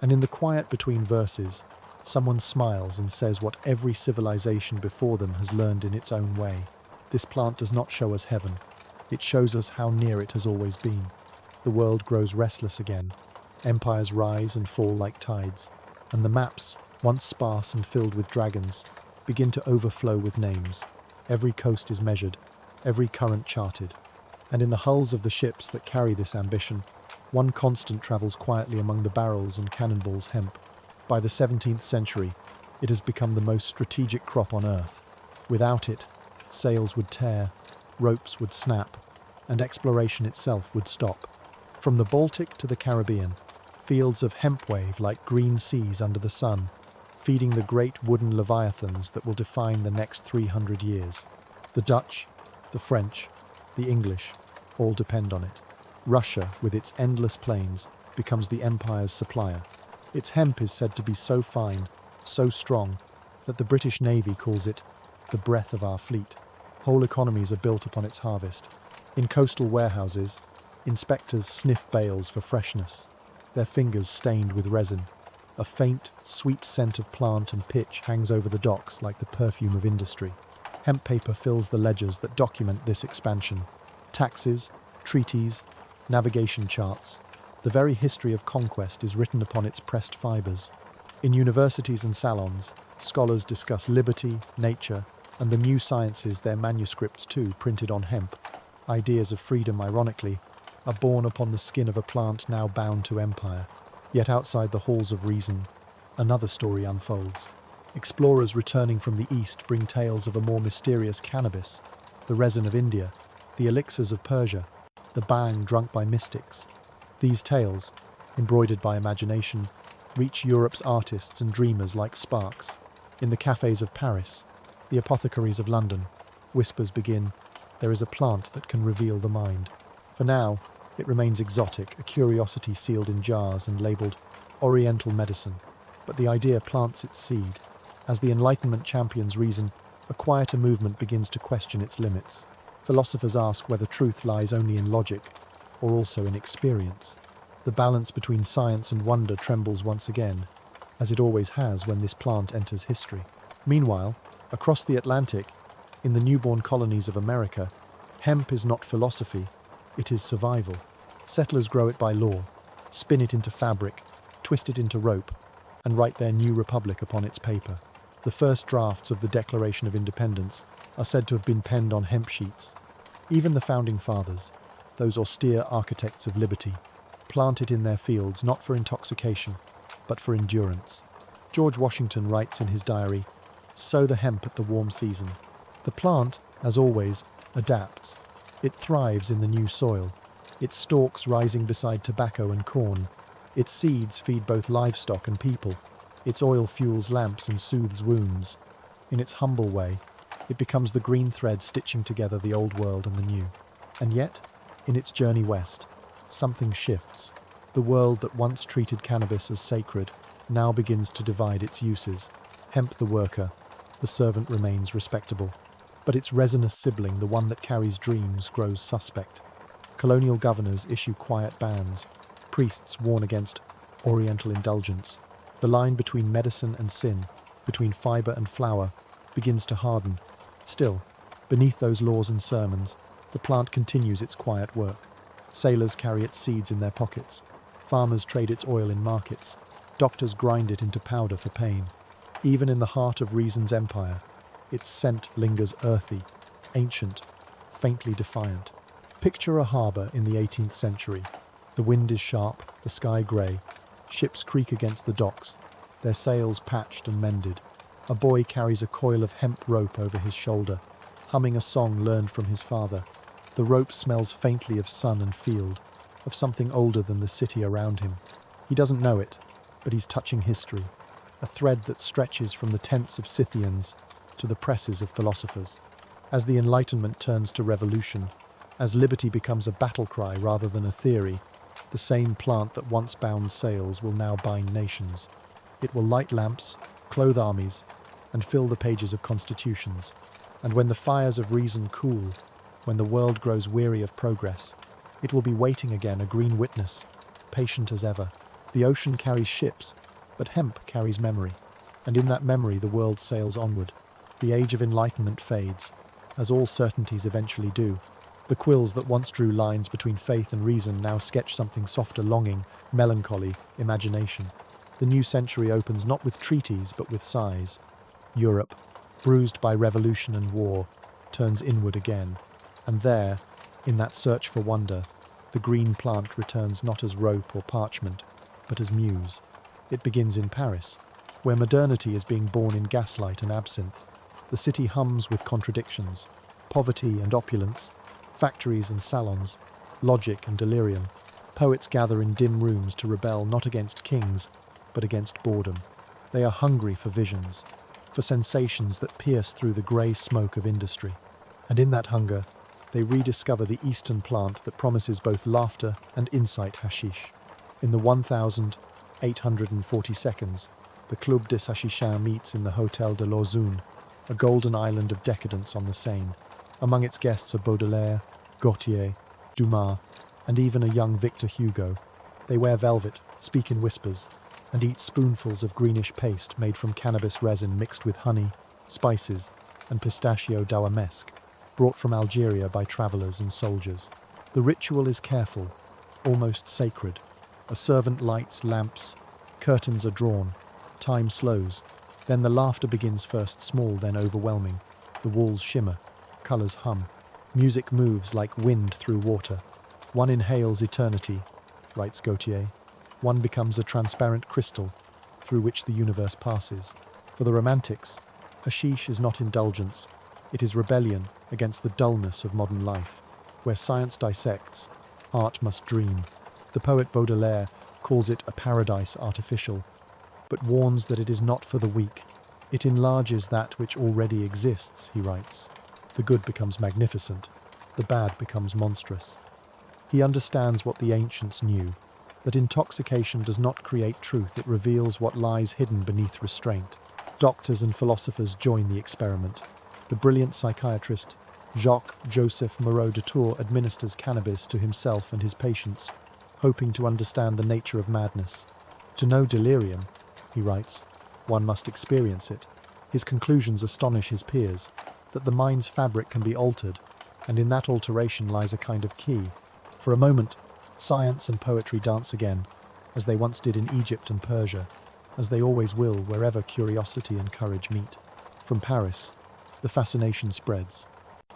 And in the quiet between verses, someone smiles and says what every civilization before them has learned in its own way. This plant does not show us heaven. It shows us how near it has always been. The world grows restless again. Empires rise and fall like tides, and the maps, once sparse and filled with dragons, begin to overflow with names. Every coast is measured, every current charted. And in the hulls of the ships that carry this ambition, one constant travels quietly among the barrels and cannonballs hemp. By the 17th century, it has become the most strategic crop on earth. Without it, sails would tear, ropes would snap, and exploration itself would stop. From the Baltic to the Caribbean, fields of hemp wave like green seas under the sun, feeding the great wooden leviathans that will define the next 300 years. The Dutch, the French, the English, all depend on it. Russia, with its endless plains, becomes the empire's supplier. Its hemp is said to be so fine, so strong, that the British Navy calls it the breath of our fleet. Whole economies are built upon its harvest. In coastal warehouses, inspectors sniff bales for freshness, their fingers stained with resin. A faint, sweet scent of plant and pitch hangs over the docks like the perfume of industry. Hemp paper fills the ledgers that document this expansion. Taxes, treaties, navigation charts. The very history of conquest is written upon its pressed fibers. In universities and salons, scholars discuss liberty, nature, and the new sciences, their manuscripts too, printed on hemp. Ideas of freedom, ironically, are born upon the skin of a plant now bound to empire. Yet outside the halls of reason, another story unfolds. Explorers returning from the east bring tales of a more mysterious cannabis, the resin of India, the elixirs of Persia, the bhang drunk by mystics. These tales, embroidered by imagination, reach Europe's artists and dreamers like sparks. In the cafes of Paris, the apothecaries of London, whispers begin, there is a plant that can reveal the mind. For now, it remains exotic, a curiosity sealed in jars and labelled Oriental medicine. But the idea plants its seed. As the Enlightenment champions reason, a quieter movement begins to question its limits. Philosophers ask whether truth lies only in logic or also in experience. The balance between science and wonder trembles once again, as it always has when this plant enters history. Meanwhile, across the Atlantic, in the newborn colonies of America, hemp is not philosophy, it is survival. Settlers grow it by law, spin it into fabric, twist it into rope, and write their new republic upon its paper. The first drafts of the Declaration of Independence are said to have been penned on hemp sheets. Even the founding fathers, those austere architects of liberty, plant it in their fields not for intoxication, but for endurance. George Washington writes in his diary, "Sow the hemp at the warm season." The plant, as always, adapts. It thrives in the new soil, its stalks rising beside tobacco and corn. Its seeds feed both livestock and people. Its oil fuels lamps and soothes wounds. In its humble way, it becomes the green thread stitching together the old world and the new. And yet, in its journey west, something shifts. The world that once treated cannabis as sacred now begins to divide its uses. Hemp the worker, the servant remains respectable. But its resinous sibling, the one that carries dreams, grows suspect. Colonial governors issue quiet bans. Priests warn against Oriental indulgence. The line between medicine and sin, between fibre and flower, begins to harden. Still, beneath those laws and sermons, the plant continues its quiet work. Sailors carry its seeds in their pockets. Farmers trade its oil in markets. Doctors grind it into powder for pain. Even in the heart of reason's empire, its scent lingers earthy, ancient, faintly defiant. Picture a harbour in the 18th century. The wind is sharp, the sky grey. Ships creak against the docks, their sails patched and mended. A boy carries a coil of hemp rope over his shoulder, humming a song learned from his father. The rope smells faintly of sun and field, of something older than the city around him. He doesn't know it, but he's touching history, a thread that stretches from the tents of Scythians to the presses of philosophers. As the Enlightenment turns to revolution, as liberty becomes a battle cry rather than a theory, the same plant that once bound sails will now bind nations. It will light lamps, clothe armies, and fill the pages of constitutions. And when the fires of reason cool, when the world grows weary of progress, it will be waiting again, a green witness, patient as ever. The ocean carries ships, but hemp carries memory. And in that memory the world sails onward. The age of enlightenment fades, as all certainties eventually do. The quills that once drew lines between faith and reason now sketch something softer: longing, melancholy, imagination. The new century opens not with treaties but with sighs. Europe, bruised by revolution and war, turns inward again. And there, in that search for wonder, the green plant returns not as rope or parchment, but as muse. It begins in Paris, where modernity is being born in gaslight and absinthe. The city hums with contradictions, poverty and opulence, factories and salons, logic and delirium. Poets gather in dim rooms to rebel not against kings, but against boredom. They are hungry for visions, for sensations that pierce through the grey smoke of industry. And in that hunger, they rediscover the eastern plant that promises both laughter and insight: hashish. In the 1,840 seconds, the Club des Hachichin meets in the Hôtel de l'Ozune, a golden island of decadence on the Seine. Among its guests are Baudelaire, Gautier, Dumas, and even a young Victor Hugo. They wear velvet, speak in whispers, and eat spoonfuls of greenish paste made from cannabis resin mixed with honey, spices, and pistachio dawamesque, brought from Algeria by travellers and soldiers. The ritual is careful, almost sacred. A servant lights lamps, curtains are drawn, time slows. Then the laughter begins, first small, then overwhelming. The walls shimmer, colours hum. Music moves like wind through water. One inhales eternity, writes Gautier. One becomes a transparent crystal through which the universe passes. For the romantics, hashish is not indulgence. It is rebellion, against the dullness of modern life. Where science dissects, art must dream. The poet Baudelaire calls it a paradise artificial, but warns that it is not for the weak. It enlarges that which already exists, he writes. The good becomes magnificent, the bad becomes monstrous. He understands what the ancients knew, that intoxication does not create truth, it reveals what lies hidden beneath restraint. Doctors and philosophers join the experiment. The brilliant psychiatrist Jacques-Joseph Moreau de Tours administers cannabis to himself and his patients, hoping to understand the nature of madness. To know delirium, he writes, one must experience it. His conclusions astonish his peers, that the mind's fabric can be altered, and in that alteration lies a kind of key. For a moment, science and poetry dance again, as they once did in Egypt and Persia, as they always will wherever curiosity and courage meet. From Paris, the fascination spreads.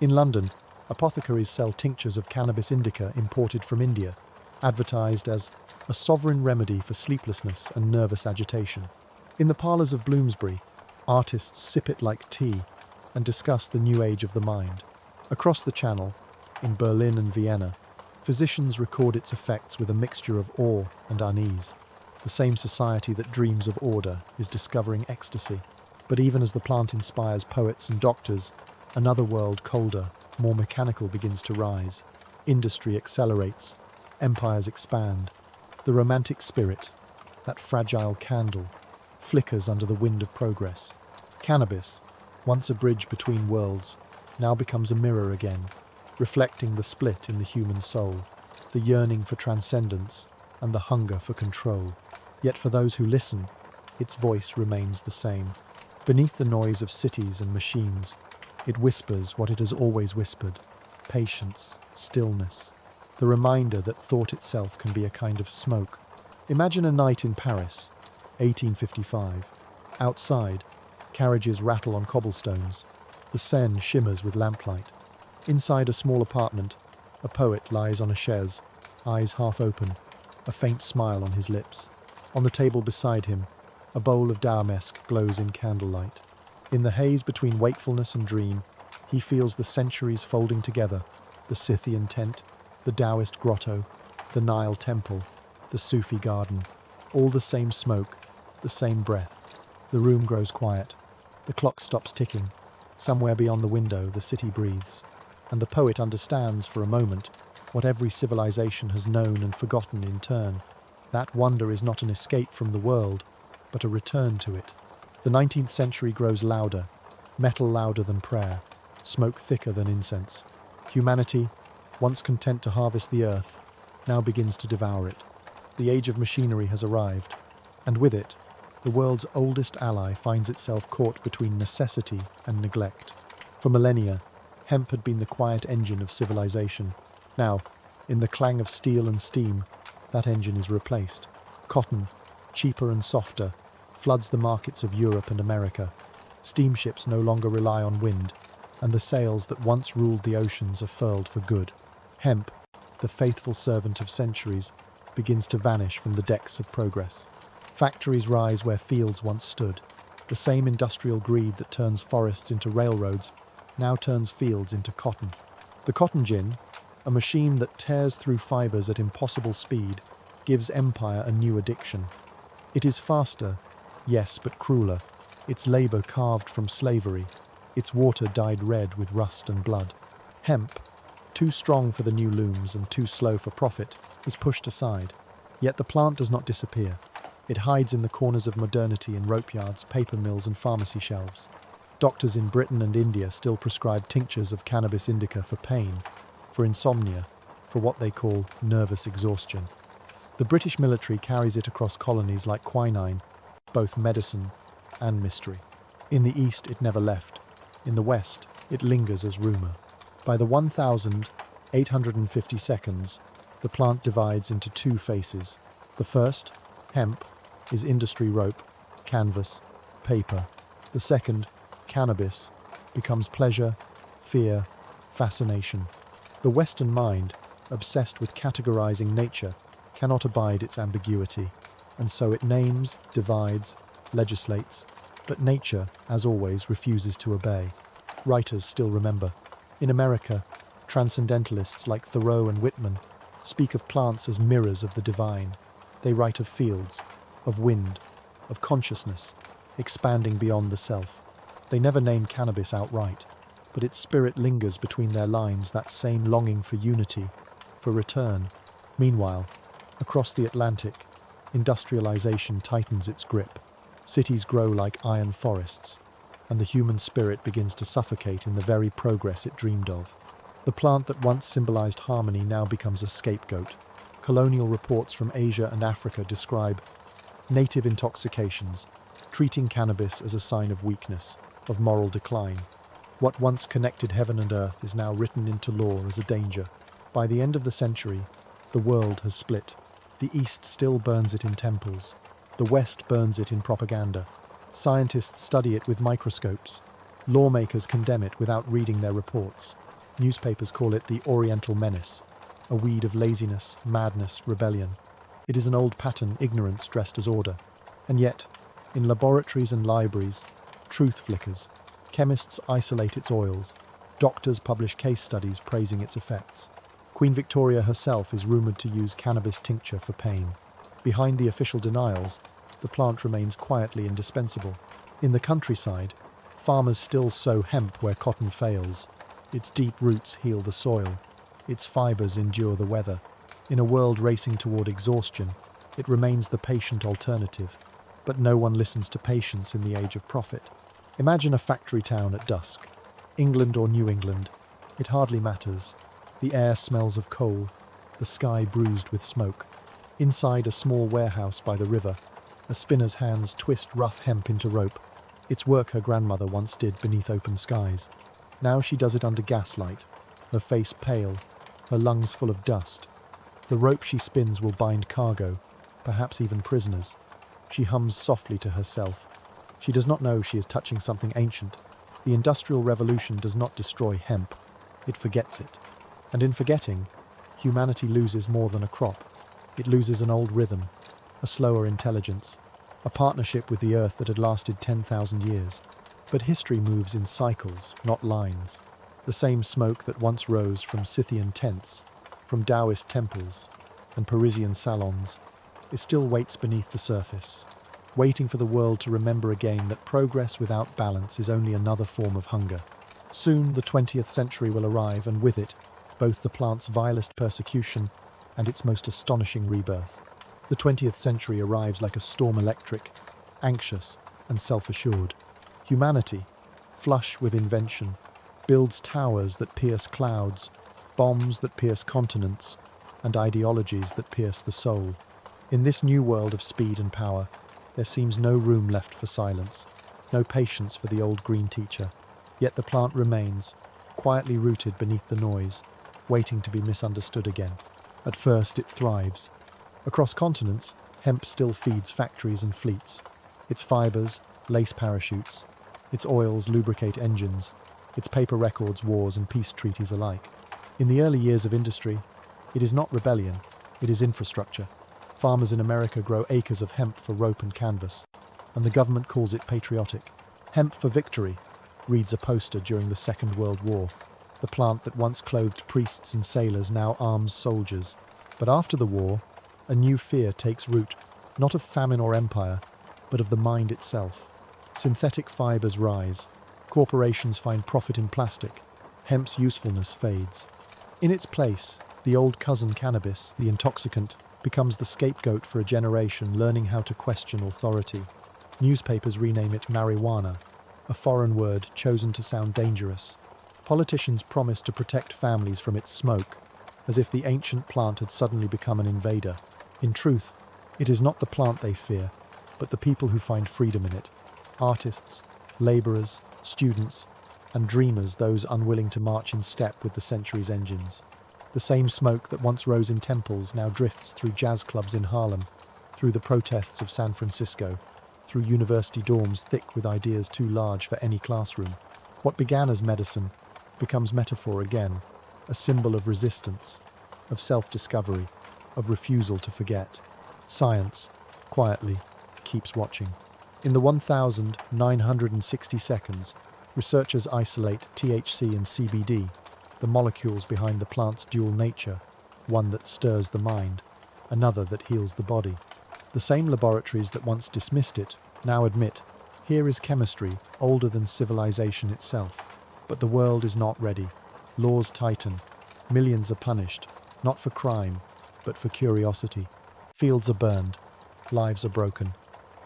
In London, apothecaries sell tinctures of cannabis indica imported from India, advertised as a sovereign remedy for sleeplessness and nervous agitation. In the parlours of Bloomsbury, artists sip it like tea and discuss the new age of the mind. Across the Channel, in Berlin and Vienna, physicians record its effects with a mixture of awe and unease. The same society that dreams of order is discovering ecstasy. But even as the plant inspires poets and doctors, another world colder, more mechanical begins to rise. Industry accelerates, empires expand. The romantic spirit, that fragile candle, flickers under the wind of progress. Cannabis, once a bridge between worlds, now becomes a mirror again, reflecting the split in the human soul, the yearning for transcendence and the hunger for control. Yet for those who listen, its voice remains the same. Beneath the noise of cities and machines, it whispers what it has always whispered: patience, stillness, the reminder that thought itself can be a kind of smoke. Imagine a night in Paris, 1855. Outside, carriages rattle on cobblestones. The Seine shimmers with lamplight. Inside a small apartment, a poet lies on a chaise, eyes half open, a faint smile on his lips. On the table beside him, a bowl of damask glows in candlelight. In the haze between wakefulness and dream, he feels the centuries folding together: the Scythian tent, the Taoist grotto, the Nile temple, the Sufi garden. All the same smoke, the same breath. The room grows quiet. The clock stops ticking. Somewhere beyond the window, the city breathes. And the poet understands for a moment what every civilization has known and forgotten in turn. That wonder is not an escape from the world, but a return to it. The 19th century grows louder, metal louder than prayer, smoke thicker than incense. Humanity, once content to harvest the earth, now begins to devour it. The age of machinery has arrived, and with it, the world's oldest ally finds itself caught between necessity and neglect. For millennia, hemp had been the quiet engine of civilization. Now, in the clang of steel and steam, that engine is replaced. Cotton, cheaper and softer, floods the markets of Europe and America. Steamships no longer rely on wind, and the sails that once ruled the oceans are furled for good. Hemp, the faithful servant of centuries, begins to vanish from the decks of progress. Factories rise where fields once stood. The same industrial greed that turns forests into railroads now turns fields into cotton. The cotton gin, a machine that tears through fibers at impossible speed, gives empire a new addiction. It is faster, yes, but crueler. Its labor carved from slavery, its water dyed red with rust and blood. Hemp, too strong for the new looms and too slow for profit, is pushed aside. Yet the plant does not disappear. It hides in the corners of modernity in rope yards, paper mills and pharmacy shelves. Doctors in Britain and India still prescribe tinctures of cannabis indica for pain, for insomnia, for what they call nervous exhaustion. The British military carries it across colonies like quinine, both medicine and mystery. In the East, it never left. In the West, it lingers as rumour. By the 1850 seconds, the plant divides into two faces. The first, hemp, is industry rope, canvas, paper. The second, cannabis, becomes pleasure, fear, fascination. The Western mind, obsessed with categorizing nature, cannot abide its ambiguity, and so it names, divides, legislates, but nature, as always, refuses to obey. Writers still remember. In America, transcendentalists like Thoreau and Whitman speak of plants as mirrors of the divine. They write of fields, of wind, of consciousness, expanding beyond the self. They never name cannabis outright, but its spirit lingers between their lines, that same longing for unity, for return. Meanwhile, across the Atlantic, industrialization tightens its grip. Cities grow like iron forests, and the human spirit begins to suffocate in the very progress it dreamed of. The plant that once symbolized harmony now becomes a scapegoat. Colonial reports from Asia and Africa describe native intoxications, treating cannabis as a sign of weakness, of moral decline. What once connected heaven and earth is now written into law as a danger. By the end of the century, the world has split. The East still burns it in temples. The West burns it in propaganda. Scientists study it with microscopes. Lawmakers condemn it without reading their reports. Newspapers call it the Oriental Menace, a weed of laziness, madness, rebellion. It is an old pattern, ignorance dressed as order. And yet, in laboratories and libraries, truth flickers. Chemists isolate its oils. Doctors publish case studies praising its effects. Queen Victoria herself is rumoured to use cannabis tincture for pain. Behind the official denials, the plant remains quietly indispensable. In the countryside, farmers still sow hemp where cotton fails. Its deep roots heal the soil. Its fibres endure the weather. In a world racing toward exhaustion, it remains the patient alternative. But no one listens to patience in the age of profit. Imagine a factory town at dusk. England or New England. It hardly matters. The air smells of coal, the sky bruised with smoke. Inside a small warehouse by the river, a spinner's hands twist rough hemp into rope. It's work her grandmother once did beneath open skies. Now she does it under gaslight, her face pale, her lungs full of dust. The rope she spins will bind cargo, perhaps even prisoners. She hums softly to herself. She does not know she is touching something ancient. The Industrial Revolution does not destroy hemp. It forgets it. And in forgetting, humanity loses more than a crop. It loses an old rhythm, a slower intelligence, a partnership with the earth that had lasted 10,000 years. But history moves in cycles, not lines. The same smoke that once rose from Scythian tents, from Taoist temples and Parisian salons, it still waits beneath the surface, waiting for the world to remember again that progress without balance is only another form of hunger. Soon the 20th century will arrive, and with it, both the plant's vilest persecution and its most astonishing rebirth. The 20th century arrives like a storm electric, anxious and self-assured. Humanity, flush with invention, builds towers that pierce clouds, bombs that pierce continents, and ideologies that pierce the soul. In this new world of speed and power, there seems no room left for silence, no patience for the old green teacher. Yet the plant remains, quietly rooted beneath the noise, waiting to be misunderstood again. At first it thrives. Across continents, hemp still feeds factories and fleets. Its fibres lace parachutes, its oils lubricate engines, its paper records wars and peace treaties alike. In the early years of industry, it is not rebellion, it is infrastructure. Farmers in America grow acres of hemp for rope and canvas, and the government calls it patriotic. Hemp for victory, reads a poster during the Second World War. The plant that once clothed priests and sailors now arms soldiers. But after the war, a new fear takes root, not of famine or empire, but of the mind itself. Synthetic fibers rise. Corporations find profit in plastic. Hemp's usefulness fades. In its place, the old cousin cannabis, the intoxicant, becomes the scapegoat for a generation learning how to question authority. Newspapers rename it marijuana, a foreign word chosen to sound dangerous. Politicians promise to protect families from its smoke, as if the ancient plant had suddenly become an invader. In truth, it is not the plant they fear, but the people who find freedom in it. Artists, labourers, students, and dreamers, those unwilling to march in step with the century's engines. The same smoke that once rose in temples now drifts through jazz clubs in Harlem, through the protests of San Francisco, through university dorms thick with ideas too large for any classroom. What began as medicine becomes metaphor again, a symbol of resistance, of self-discovery, of refusal to forget. Science, quietly, keeps watching. In the 1,960 seconds, researchers isolate THC and CBD, the molecules behind the plant's dual nature, one that stirs the mind, another that heals the body. The same laboratories that once dismissed it now admit, here is chemistry older than civilization itself. But the world is not ready. Laws tighten. Millions are punished, not for crime, but for curiosity. Fields are burned. Lives are broken.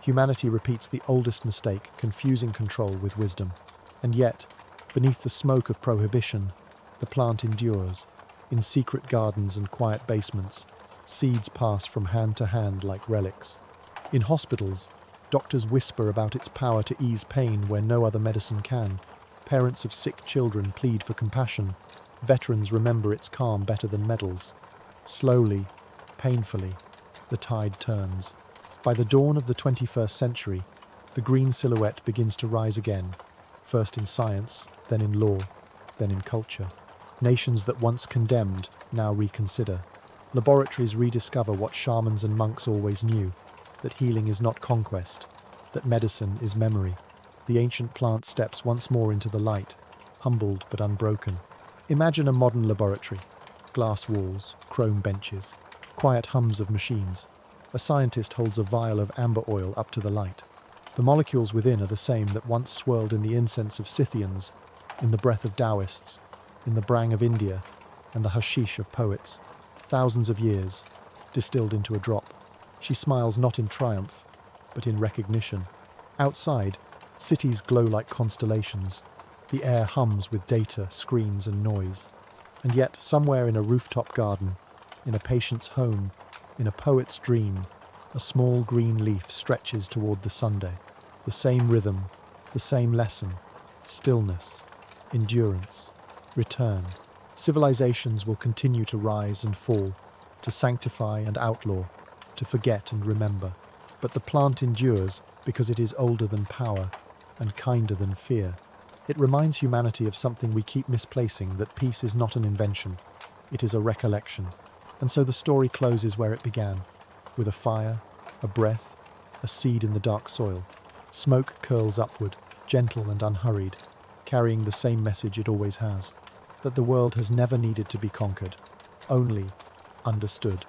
Humanity repeats the oldest mistake, confusing control with wisdom. And yet, beneath the smoke of prohibition, the plant endures. In secret gardens and quiet basements, seeds pass from hand to hand like relics. In hospitals, doctors whisper about its power to ease pain where no other medicine can. Parents of sick children plead for compassion. Veterans remember its calm better than medals. Slowly, painfully, the tide turns. By the dawn of the 21st century, the green silhouette begins to rise again, first in science, then in law, then in culture. Nations that once condemned now reconsider. Laboratories rediscover what shamans and monks always knew, that healing is not conquest, that medicine is memory. The ancient plant steps once more into the light, humbled but unbroken. Imagine a modern laboratory. Glass walls, chrome benches, quiet hums of machines. A scientist holds a vial of amber oil up to the light. The molecules within are the same that once swirled in the incense of Scythians, in the breath of Taoists, in the brang of India, and the hashish of poets. Thousands of years, distilled into a drop. She smiles not in triumph, but in recognition. Outside, cities glow like constellations. The air hums with data, screens, and noise. And yet, somewhere in a rooftop garden, in a patient's home, in a poet's dream, a small green leaf stretches toward the Sunday. The same rhythm, the same lesson, stillness, endurance, return. Civilizations will continue to rise and fall, to sanctify and outlaw, to forget and remember. But the plant endures because it is older than power and kinder than fear. It reminds humanity of something we keep misplacing, that peace is not an invention, it is a recollection. And so the story closes where it began, with a fire, a breath, a seed in the dark soil. Smoke curls upward, gentle and unhurried, carrying the same message it always has, that the world has never needed to be conquered, only understood.